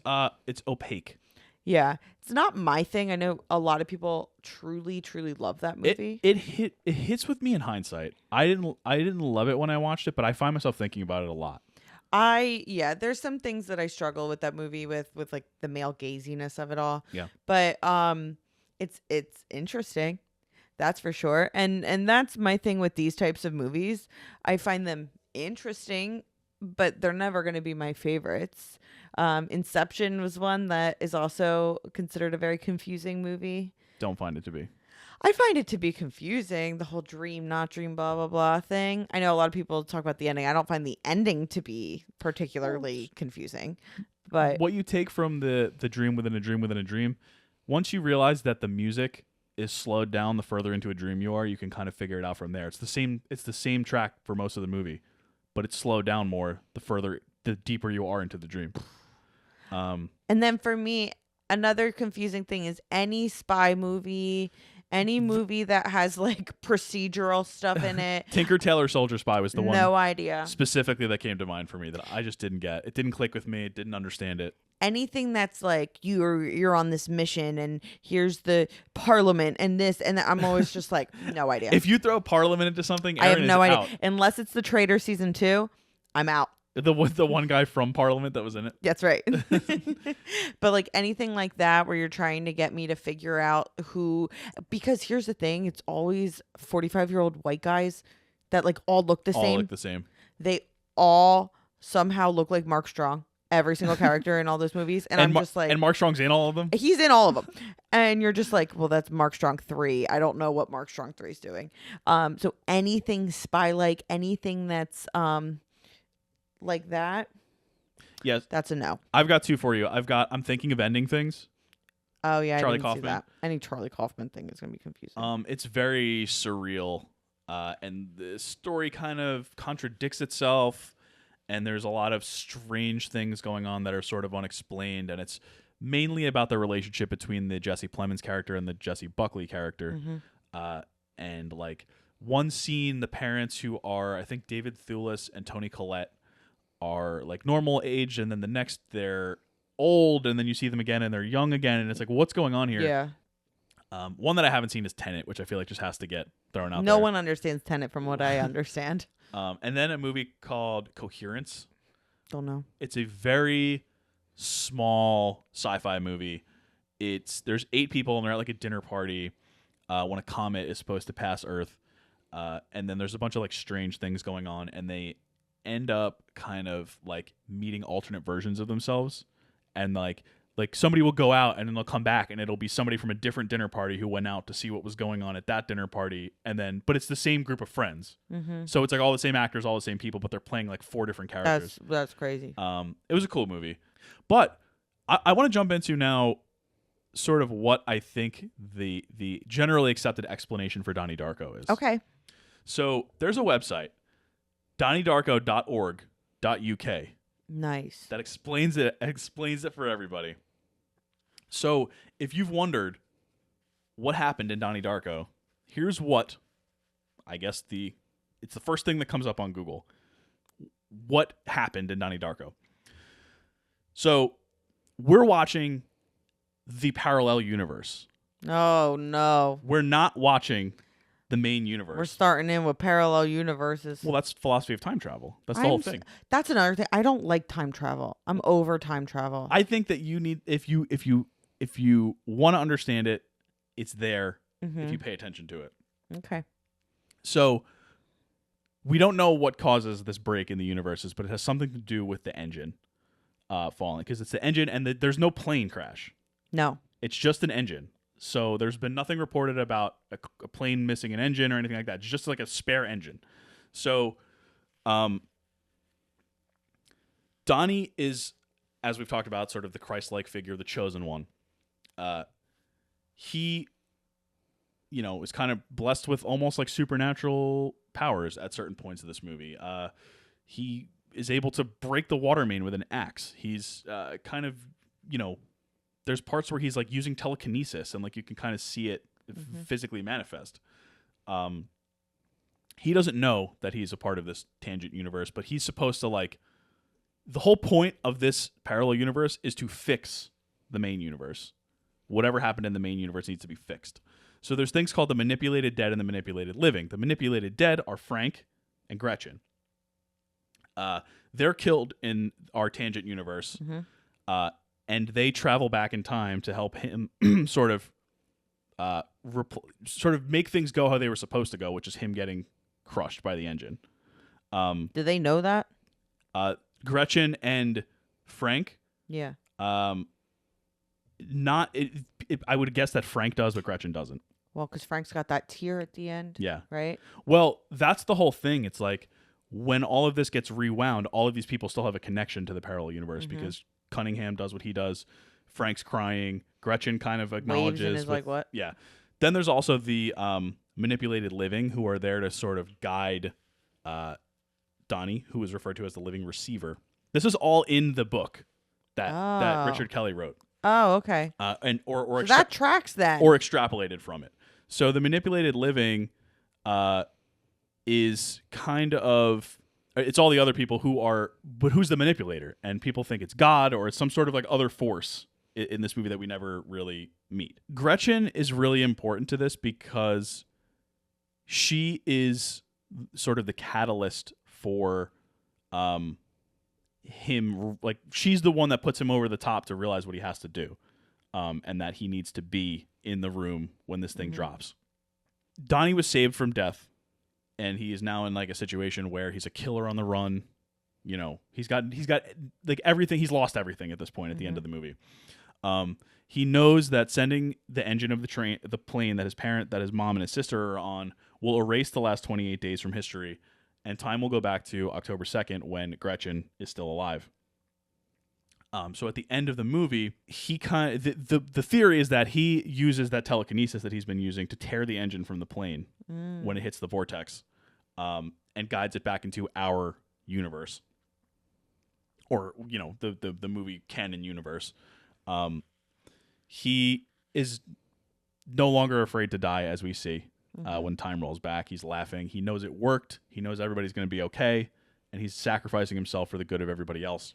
opaque. Yeah. It's not my thing. I know a lot of people truly, truly love that movie. It hits with me in hindsight. I didn't love it when I watched it, but I find myself thinking about it a lot. There's some things that I struggle with that movie with like the male gaziness of it all. Yeah. But it's interesting. That's for sure. And that's my thing with these types of movies. I find them interesting, but they're never going to be my favorites. Inception was one that is also considered a very confusing movie. Don't find it to be. I find it to be confusing, the whole dream, not dream, blah, blah, blah thing. I know a lot of people talk about the ending. I don't find the ending to be particularly confusing. But what you take from the dream within a dream within a dream, once you realize that the music is slowed down the further into a dream you are, you can kind of figure it out from there. It's the same track for most of the movie, but it's slowed down more the deeper you are into the dream. And then for me, Another confusing thing is any spy movie, any movie that has like procedural stuff in it. Tinker Tailor Soldier Spy was the one No idea. specifically that came to mind for me that I just didn't get. It didn't click with me. It didn't understand it. Anything that's like you're on this mission and here's the parliament and this and that, I'm always just like, no idea. If you throw Parliament into something, I have Aaron no is idea. out. Unless it's the Traitor season 2, I'm out. The one guy from Parliament that was in it. That's right. But like anything like that where you're trying to get me to figure out who, because here's the thing, it's always 45-year-old white guys that like all look the All same. look the same. They all somehow look like Mark Strong. Every single character in all those movies. And I'm just like, and Mark Strong's in all of them? He's in all of them. And you're just like, well, that's Mark Strong 3. I don't know what Mark Strong 3 is doing. So anything spy-like, anything that's like that, Yes. that's a no. I've got 2 for you. I'm thinking of ending things. Oh, yeah, Charlie I didn't Kaufman. see that. Any Charlie Kaufman thing is going to be confusing. It's very surreal. And the story kind of contradicts itself. And there's a lot of strange things going on that are sort of unexplained. And it's mainly about the relationship between the Jesse Plemons character and the Jesse Buckley character. And like one scene, the parents who are, I think, David Thewlis and Toni Collette are like normal age. And then the next, they're old. And then you see them again and they're young again. And it's like, what's going on here? Yeah. One that I haven't seen is Tenet, which I feel like just has to get thrown out there. No one understands Tenet from what I understand. And then a movie called Coherence. Don't know. It's a very small sci-fi movie. There's 8 people and they're at like a dinner party when a comet is supposed to pass Earth. And then there's a bunch of like strange things going on, and they end up kind of like meeting alternate versions of themselves, and like somebody will go out and then they'll come back and it'll be somebody from a different dinner party who went out to see what was going on at that dinner party. And then, but it's the same group of friends. So it's like all the same actors, all the same people, but they're playing like 4 different characters. That's crazy. It was a cool movie, but I want to jump into now sort of what I think the generally accepted explanation for Donnie Darko is. Okay. So there's a website, donniedarko.org.uk. Nice. That explains it for everybody. So if you've wondered what happened in Donnie Darko, here's what I guess it's the first thing that comes up on Google. What happened in Donnie Darko? So we're watching the parallel universe. Oh no. We're not watching the main universe. We're starting in with parallel universes. Well, that's philosophy of time travel. That's the whole thing. That's another thing. I don't like time travel. I'm over time travel. I think that you need, if you want to understand it, it's there if you pay attention to it. Okay. So we don't know what causes this break in the universes, but it has something to do with the engine falling, because it's the engine, and there's no plane crash. No. It's just an engine. So there's been nothing reported about a plane missing an engine or anything like that. It's just like a spare engine. So Donnie is, as we've talked about, sort of the Christ-like figure, the chosen one. He, is kind of blessed with almost like supernatural powers at certain points of this movie. He is able to break the water main with an axe. He's kind of, there's parts where he's like using telekinesis, and like you can kind of see it physically manifest. He doesn't know that he's a part of this tangent universe, but he's supposed to, like, the whole point of this parallel universe is to fix the main universe. Whatever happened in the main universe needs to be fixed. So there's things called the manipulated dead and the manipulated living. The manipulated dead are Frank and Gretchen. They're killed in our tangent universe, and they travel back in time to help him sort of make things go how they were supposed to go, which is him getting crushed by the engine. Do they know that? Gretchen and Frank. Yeah. Not it, I would guess that Frank does, but Gretchen doesn't. Well, because Frank's got that tear at the end. Yeah. Right? Well, that's the whole thing. It's like when all of this gets rewound, all of these people still have a connection to the parallel universe because Cunningham does what he does. Frank's crying. Gretchen kind of acknowledges. Waves and is like, what? Yeah. Then there's also the manipulated living, who are there to sort of guide Donnie, who is referred to as the living receiver. This is all in the book that Richard Kelly wrote. Oh, okay. And or So that tracks then. or extrapolated from it. So the manipulated living is kind of, it's all the other people who are, but who's the manipulator? And people think it's God or it's some sort of like other force in this movie that we never really meet. Gretchen is really important to this because she is sort of the catalyst for him. Like, she's the one that puts him over the top to realize what he has to do, and that he needs to be in the room when this thing drops. Donnie was saved from death, and he is now in like a situation where he's a killer on the run. You know, he's got like everything. He's lost everything at this point at the end of the movie. He knows that sending the engine of the plane that his mom and his sister are on will erase the last 28 days from history, and time will go back to October 2nd when Gretchen is still alive. So at the end of the movie, he the theory is that he uses that telekinesis that he's been using to tear the engine from the plane when it hits the vortex, and guides it back into our universe, or the movie canon universe. He is no longer afraid to die, as we see when time rolls back. He's laughing. He knows it worked. He knows everybody's going to be okay, and he's sacrificing himself for the good of everybody else.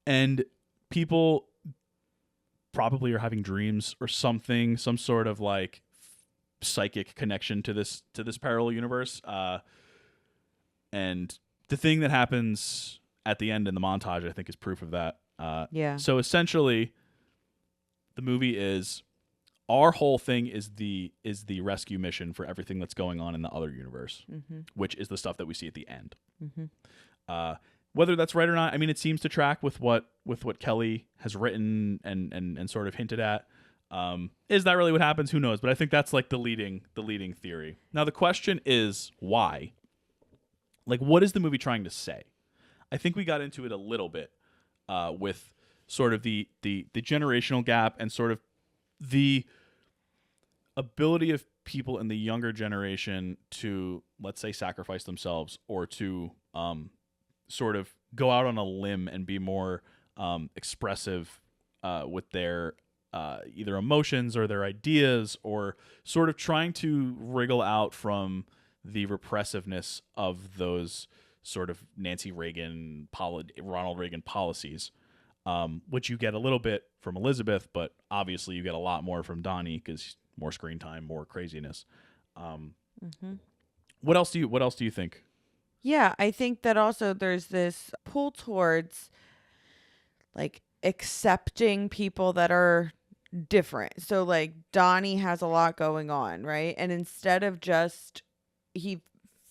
And people probably are having dreams or something, some sort of like psychic connection to this parallel universe. And the thing that happens at the end in the montage, I think, is proof of that. So essentially, the movie is, our whole thing is the rescue mission for everything that's going on in the other universe, which is the stuff that we see at the end. Whether that's right or not, I mean, it seems to track with what Kelly has written and sort of hinted at. Is that really what happens? Who knows? But I think that's like the leading theory. Now the question is, why? Like, what is the movie trying to say? I think we got into it a little bit with sort of the generational gap and sort of the ability of people in the younger generation to, let's say, sacrifice themselves or to sort of go out on a limb and be more expressive with their either emotions or their ideas, or sort of trying to wriggle out from the repressiveness of those sort of Nancy Reagan, Ronald Reagan policies, which you get a little bit from Elizabeth, but obviously you get a lot more from Donnie because more screen time, more craziness. What else do you think? Yeah, I think that also there's this pull towards like accepting people that are different. So like Donnie has a lot going on, right? And instead of just,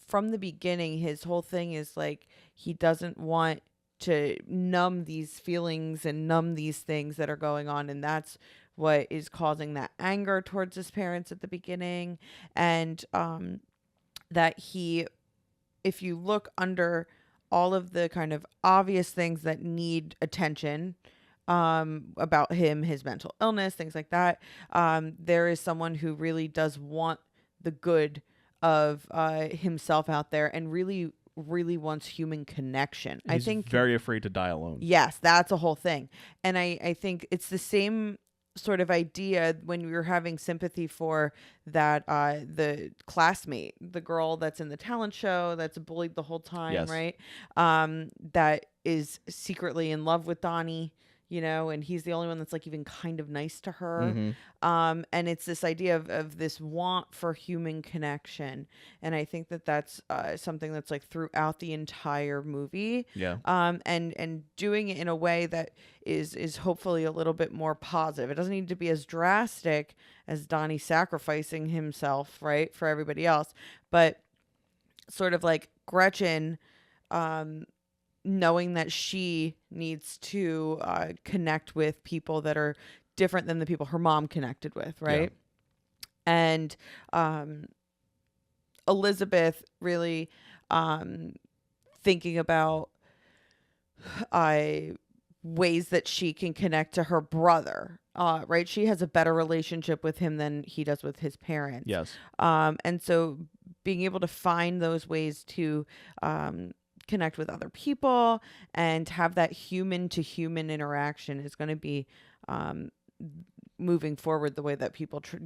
from the beginning, his whole thing is like he doesn't want to numb these feelings and numb these things that are going on, and that's what is causing that anger towards his parents at the beginning. And that he, if you look under all of the kind of obvious things that need attention about him, his mental illness, things like that, there is someone who really does want the good of himself out there and really wants human connection. He's I think very afraid to die alone. Yes, that's a whole thing. And I think it's the same sort of idea when we were having sympathy for that the classmate, the girl that's in the talent show that's bullied the whole time, right? That is secretly in love with Donnie, and he's the only one that's like even kind of nice to her. And it's this idea of this want for human connection. And I think that that's something that's like throughout the entire movie. And doing it in a way that is hopefully a little bit more positive. It doesn't need to be as drastic as Donnie sacrificing himself, right, for everybody else. But sort of like Gretchen, knowing that she needs to connect with people that are different than the people her mom connected with, right? And Elizabeth really thinking about ways that she can connect to her brother, right? She has a better relationship with him than he does with his parents. And so being able to find those ways to connect with other people and have that human to human interaction is going to be moving forward the way that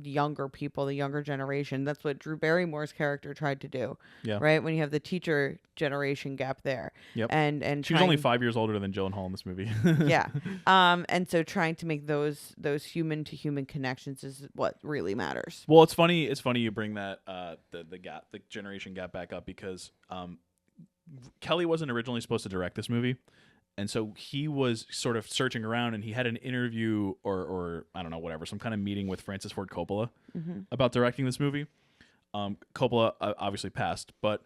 younger people, the younger generation, that's what Drew Barrymore's character tried to do. Yeah. Right. When you have the teacher generation gap there. Yep. And she was only 5 years older than Gyllenhaal in this movie. Yeah. And so trying to make those human to human connections is what really matters. Well, it's funny you bring that the generation gap back up, because Kelly wasn't originally supposed to direct this movie. And so he was sort of searching around, and he had an interview or I don't know, whatever, some kind of meeting with Francis Ford Coppola about directing this movie. Coppola obviously passed, but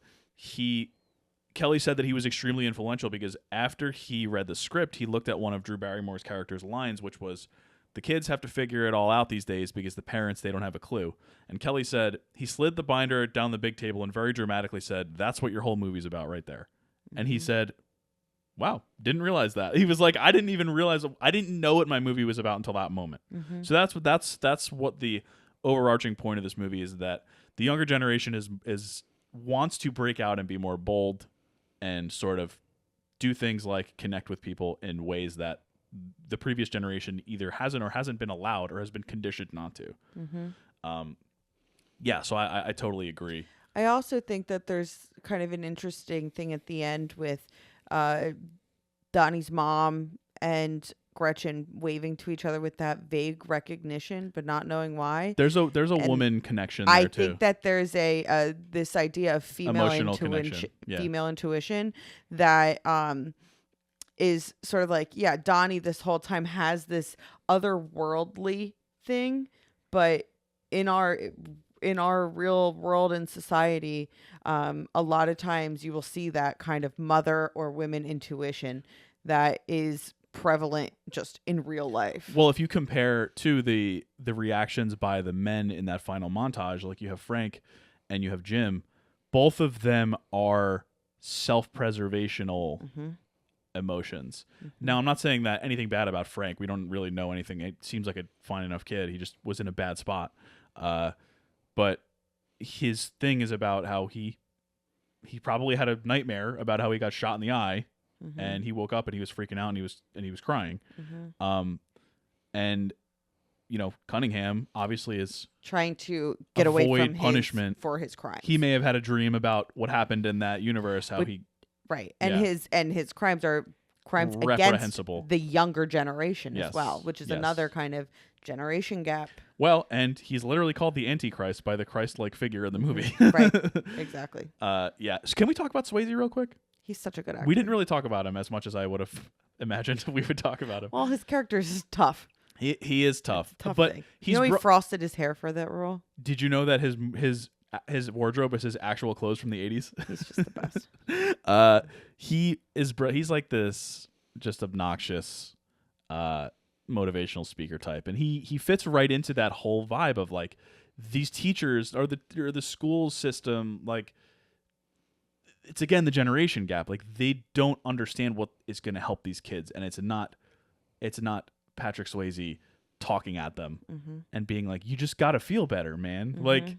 Kelly said that he was extremely influential because after he read the script, he looked at one of Drew Barrymore's character's lines, which was, "The kids have to figure it all out these days because the parents, they don't have a clue." And Kelly said, he slid the binder down the big table and very dramatically said, "That's what your whole movie's about right there." And he said, "Wow, didn't realize that." He was like, I didn't know what my movie was about until that moment. So that's what the overarching point of this movie is, that the younger generation is wants to break out and be more bold and sort of do things like connect with people in ways that the previous generation either hasn't been allowed or has been conditioned not to. So I totally agree. I also think that there's kind of an interesting thing at the end with Donnie's mom and Gretchen waving to each other with that vague recognition, but not knowing why. There's a woman connection there too. I think that there's this idea of female Emotional intuition that is sort of like, yeah, Donnie this whole time has this otherworldly thing, but in our real world and society, a lot of times you will see that kind of mother or women intuition that is prevalent just in real life. Well, if you compare to the reactions by the men in that final montage, like you have Frank and you have Jim, both of them are self-preservational emotions. Now, I'm not saying that anything bad about Frank. We don't really know anything. It seems like a fine enough kid. He just was in a bad spot. But his thing is about how he probably had a nightmare about how he got shot in the eye, and he woke up and he was freaking out and he was crying. And Cunningham obviously is trying to get away from punishment for his crimes. He may have had a dream about what happened in that universe, his crimes are crimes against the younger generation as well, which is another kind of generation gap. Well, and he's literally called the Antichrist by the Christ-like figure in the movie. Right, exactly. So can we talk about Swayze real quick? He's such a good actor. We didn't really talk about him as much as I would have imagined we would talk about him. Well, his character is tough. He is tough. But thing. He frosted his hair for that role. Did you know that his wardrobe is his actual clothes from the 80s? He's just the best. He's like this just obnoxious motivational speaker type, and he fits right into that whole vibe of like these teachers or the school system, like it's again the generation gap. Like they don't understand what is going to help these kids, and it's not Patrick Swayze talking at them and being like, you just got to feel better, man. Like,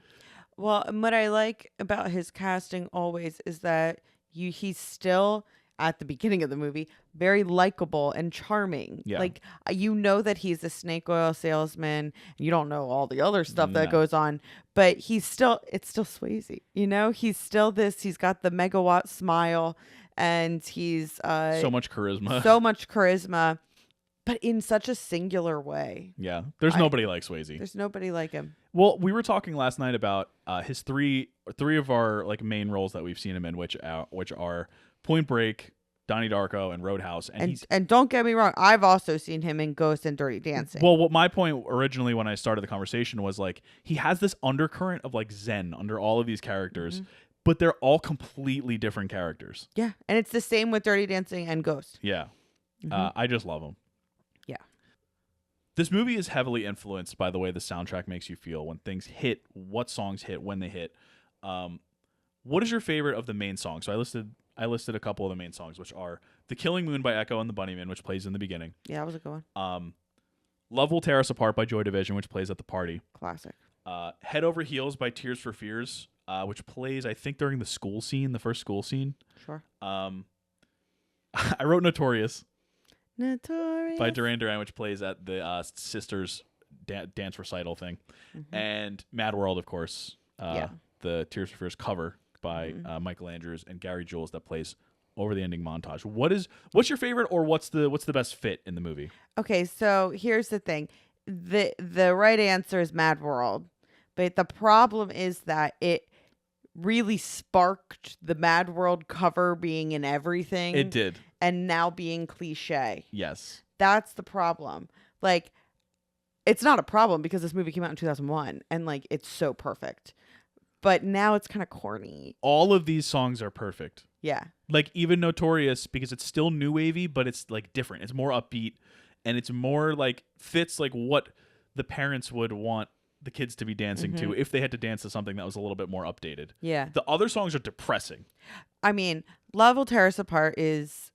well, what I like about his casting always is that he's still at the beginning of the movie very likable and charming. Yeah. Like that he's a snake oil salesman. You don't know all the other stuff that goes on, but it's still Swayze. He's still he's got the megawatt smile, and he's so much charisma. But in such a singular way. Yeah. There's nobody like Swayze. There's nobody like him. Well, we were talking last night about his three of our like main roles that we've seen him in, which are Point Break, Donnie Darko, and Roadhouse. And don't get me wrong, I've also seen him in Ghost and Dirty Dancing. Well, what my point originally when I started the conversation was like he has this undercurrent of like zen under all of these characters, but they're all completely different characters. Yeah, and it's the same with Dirty Dancing and Ghost. Yeah. I just love him. Yeah. This movie is heavily influenced by the way the soundtrack makes you feel when things hit, what songs hit, when they hit. What is your favorite of the main songs? So I listed a couple of the main songs, which are The Killing Moon by Echo and the Bunnymen, which plays in the beginning. Yeah, that was a good one. Love Will Tear Us Apart by Joy Division, which plays at the party. Classic. Head Over Heels by Tears for Fears, which plays, I think, during the school scene, the first school scene. Sure. I wrote Notorious Notorious. by Duran Duran, which plays at the sisters' dance recital thing. And Mad World, of course, the Tears for Fears cover by Michael Andrews and Gary Jules that plays over the ending montage. What's your favorite, or what's the best fit in the movie? Okay, so here's the thing. The right answer is Mad World. But the problem is that it really sparked the Mad World cover being in everything. It did. And now being cliche. Yes. That's the problem. Like, it's not a problem because this movie came out in 2001 and like it's so perfect. But now it's kind of corny. All of these songs are perfect. Yeah. Like even Notorious, because it's still new wavy, but it's like different. It's more upbeat and it's more like fits like what the parents would want the kids to be dancing to if they had to dance to something that was a little bit more updated. Yeah. The other songs are depressing. I mean, Love Will Tear Us Apart is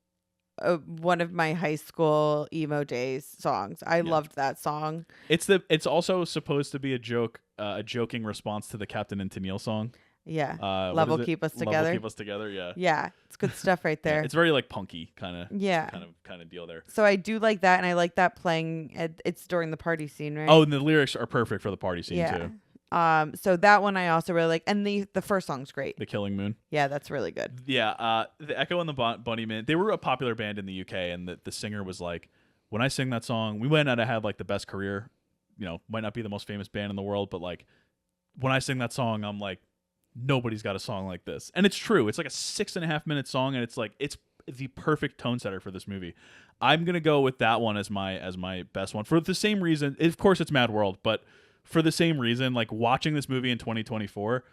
one of my high school emo days songs. I loved that song. It's also supposed to be a joking response to the Captain and Tennille song. Yeah. Love Will Keep Us Together. Love Will Keep Us Together, yeah. Yeah. It's good stuff right there. Yeah, it's very like punky kind of deal there. So I do like that, and I like that playing it's during the party scene, right? Oh, and the lyrics are perfect for the party scene too. So that one I also really like, and the first song's great. The Killing Moon. Yeah, that's really good. Yeah, the Echo and the Bunnymen, they were a popular band in the UK, and the singer was like, when I sing that song, we might not have had like the best career, might not be the most famous band in the world, but like when I sing that song, I'm like, nobody's got a song like this. And it's true. It's like a 6.5 minute song, and it's like it's the perfect tone setter for this movie. I'm gonna go with that one as my best one for the same reason. Of course, it's Mad World, but for the same reason, like watching this movie in 2024,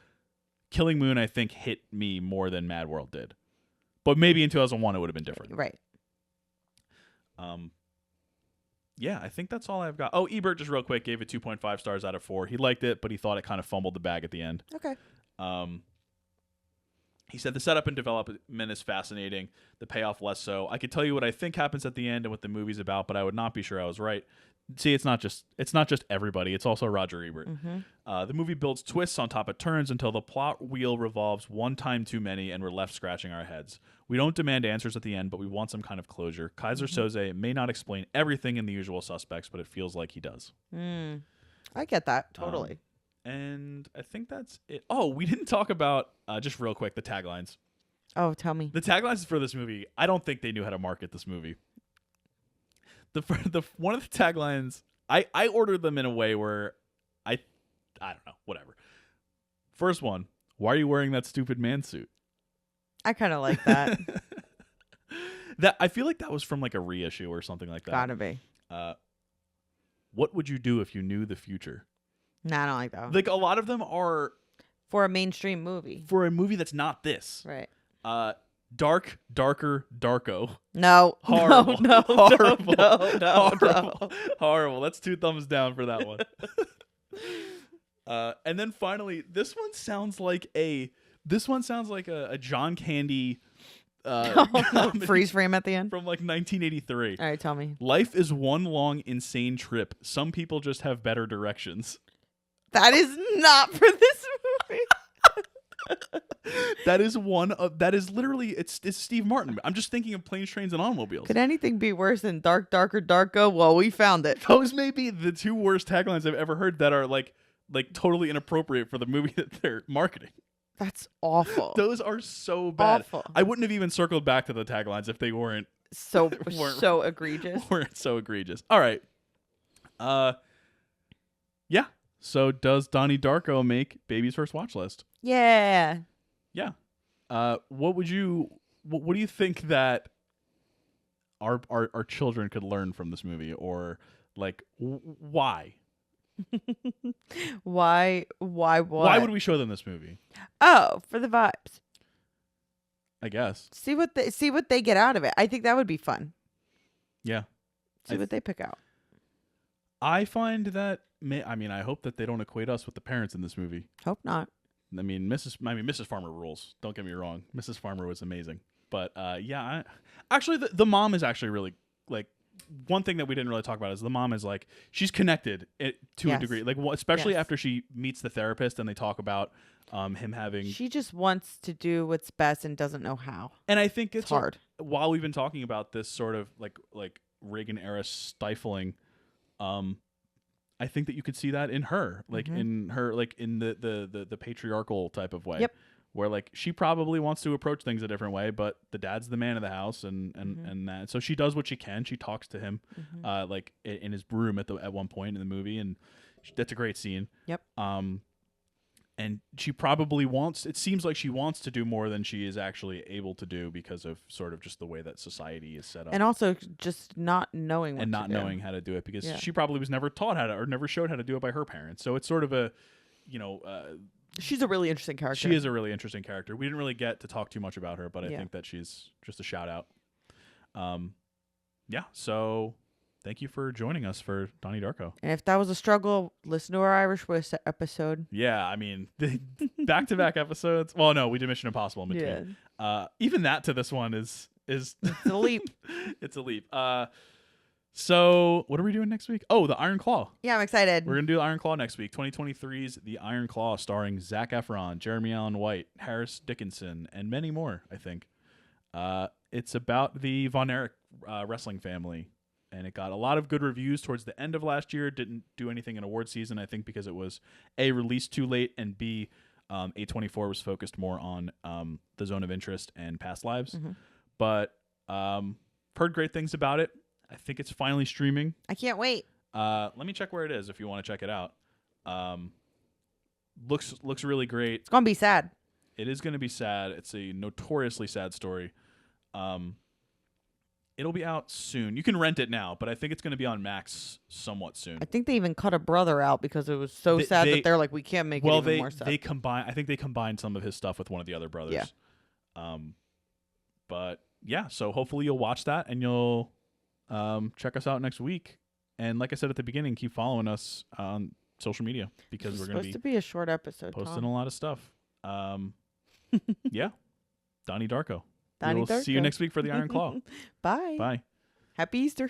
Killing Moon, I think, hit me more than Mad World did. But maybe in 2001, it would have been different. Right. Yeah, I think that's all I've got. Oh, Ebert, just real quick, gave it 2.5 stars out of 4. He liked it, but he thought it kind of fumbled the bag at the end. Okay. He said the setup and development is fascinating, the payoff less so. I could tell you what I think happens at the end and what the movie's about, but I would not be sure I was right. See, it's not just everybody. It's also Roger Ebert. The movie builds twists on top of turns until the plot wheel revolves one time too many and we're left scratching our heads. We don't demand answers at the end, but we want some kind of closure. Kaiser Soze may not explain everything in The Usual Suspects, but it feels like he does. I get that. Totally. And I think that's it. Oh, we didn't talk about, just real quick, the taglines. Oh, tell me. The taglines for this movie, I don't think they knew how to market this movie. The one of the taglines, I ordered them in a way where I don't know, whatever. First one, why are you wearing that stupid man suit? I kind of like that. That I feel like that was from like a reissue or something like that. Gotta be. What would you do if you knew the future? No, I don't like that one. Like a lot of them are For a mainstream movie. for a movie that's not this. Right. Dark, Darker, Darko. No. Horrible. No. Horrible. No. Horrible. Horrible. That's 2 thumbs down for that one. And then finally, this one sounds like a John Candy Freeze frame at the end. from like 1983. All right, tell me. Life is one long insane trip. Some people just have better directions. That is not for this movie. That is literally it's Steve Martin. I'm just thinking of Planes, Trains, and Automobiles. Could anything be worse than Dark, Darker, Darko? Well, we found it. Those may be the 2 worst taglines I've ever heard that are like totally inappropriate for the movie that they're marketing. That's awful. Those are so bad. Awful. I wouldn't have even circled back to the taglines if they weren't So egregious. weren't so egregious. All right. Yeah. So does Donnie Darko make Baby's First Watch List? Yeah. Yeah. What do you think that our children could learn from this movie, or like why? Why what? Why would we show them this movie? Oh, for the vibes. I guess. See what they get out of it. I think that would be fun. Yeah. See what they pick out. I find that I hope that they don't equate us with the parents in this movie. Hope not. I mean, Mrs. Farmer rules. Don't get me wrong. Mrs. Farmer was amazing. But actually the mom is actually really like one thing that we didn't really talk about is the mom is like she's connected to a Yes. degree, like especially Yes. after she meets the therapist and they talk about him having. She just wants to do what's best and doesn't know how. And I think It's hard. While we've been talking about this sort of like Reagan era stifling, I think that you could see that in her, like in her, like in the patriarchal type of way. Yep. Where like she probably wants to approach things a different way, but the dad's the man of the house, and that, so she does what she can. She talks to him, like in his room at one point in the movie, and that's a great scene. Yep. And she probably wants. It seems like she wants to do more than she is actually able to do because of sort of just the way that society is set up, And also just not knowing what and to not do. knowing how to do it because Yeah. she probably was never taught how to, or never showed how to do it by her parents. So it's sort of a, She's a really interesting character. she is a really interesting character. We didn't really get to talk too much about her, but I Yeah. think that she's just a shout out. Yeah. So thank you for joining us for Donnie Darko. And if that was a struggle, listen to our Irish Whisk episode. Yeah, I mean, the back-to-back episodes. Well, no, we did Mission Impossible in between. Even that to this one is It's a leap. it's a leap. So what are we doing next week? Oh, the Iron Claw. Yeah, I'm excited. We're gonna do Iron Claw next week. 2023's The Iron Claw, starring Zac Efron, Jeremy Allen White, Harris Dickinson, and many more. I think. It's about the Von Erich wrestling family, and it got a lot of good reviews towards the end of last year. Didn't do anything in award season, I think, because it was A, released too late, and B, A24 was focused more on the Zone of Interest and Past Lives. But heard great things about it. I think it's finally streaming. I can't wait. Let me check where it is if you want to check it out. Looks really great. It's gonna be sad. It is going to be sad. It's a notoriously sad story. It'll be out soon. You can rent it now, but I think it's going to be on Max somewhat soon. I think they even cut a brother out because it was so sad that they're like, we can't make it even more sad. They combine. I think they combined some of his stuff with one of the other brothers. Yeah. But yeah, so hopefully you'll watch that and you'll check us out next week. And like I said at the beginning, keep following us on social media because we're going supposed to be a short episode. posting Tom. a lot of stuff. Yeah, Donnie Darko. Donnie We'll see you Darko. next week for the Iron Claw. Bye. Bye. Happy Easter.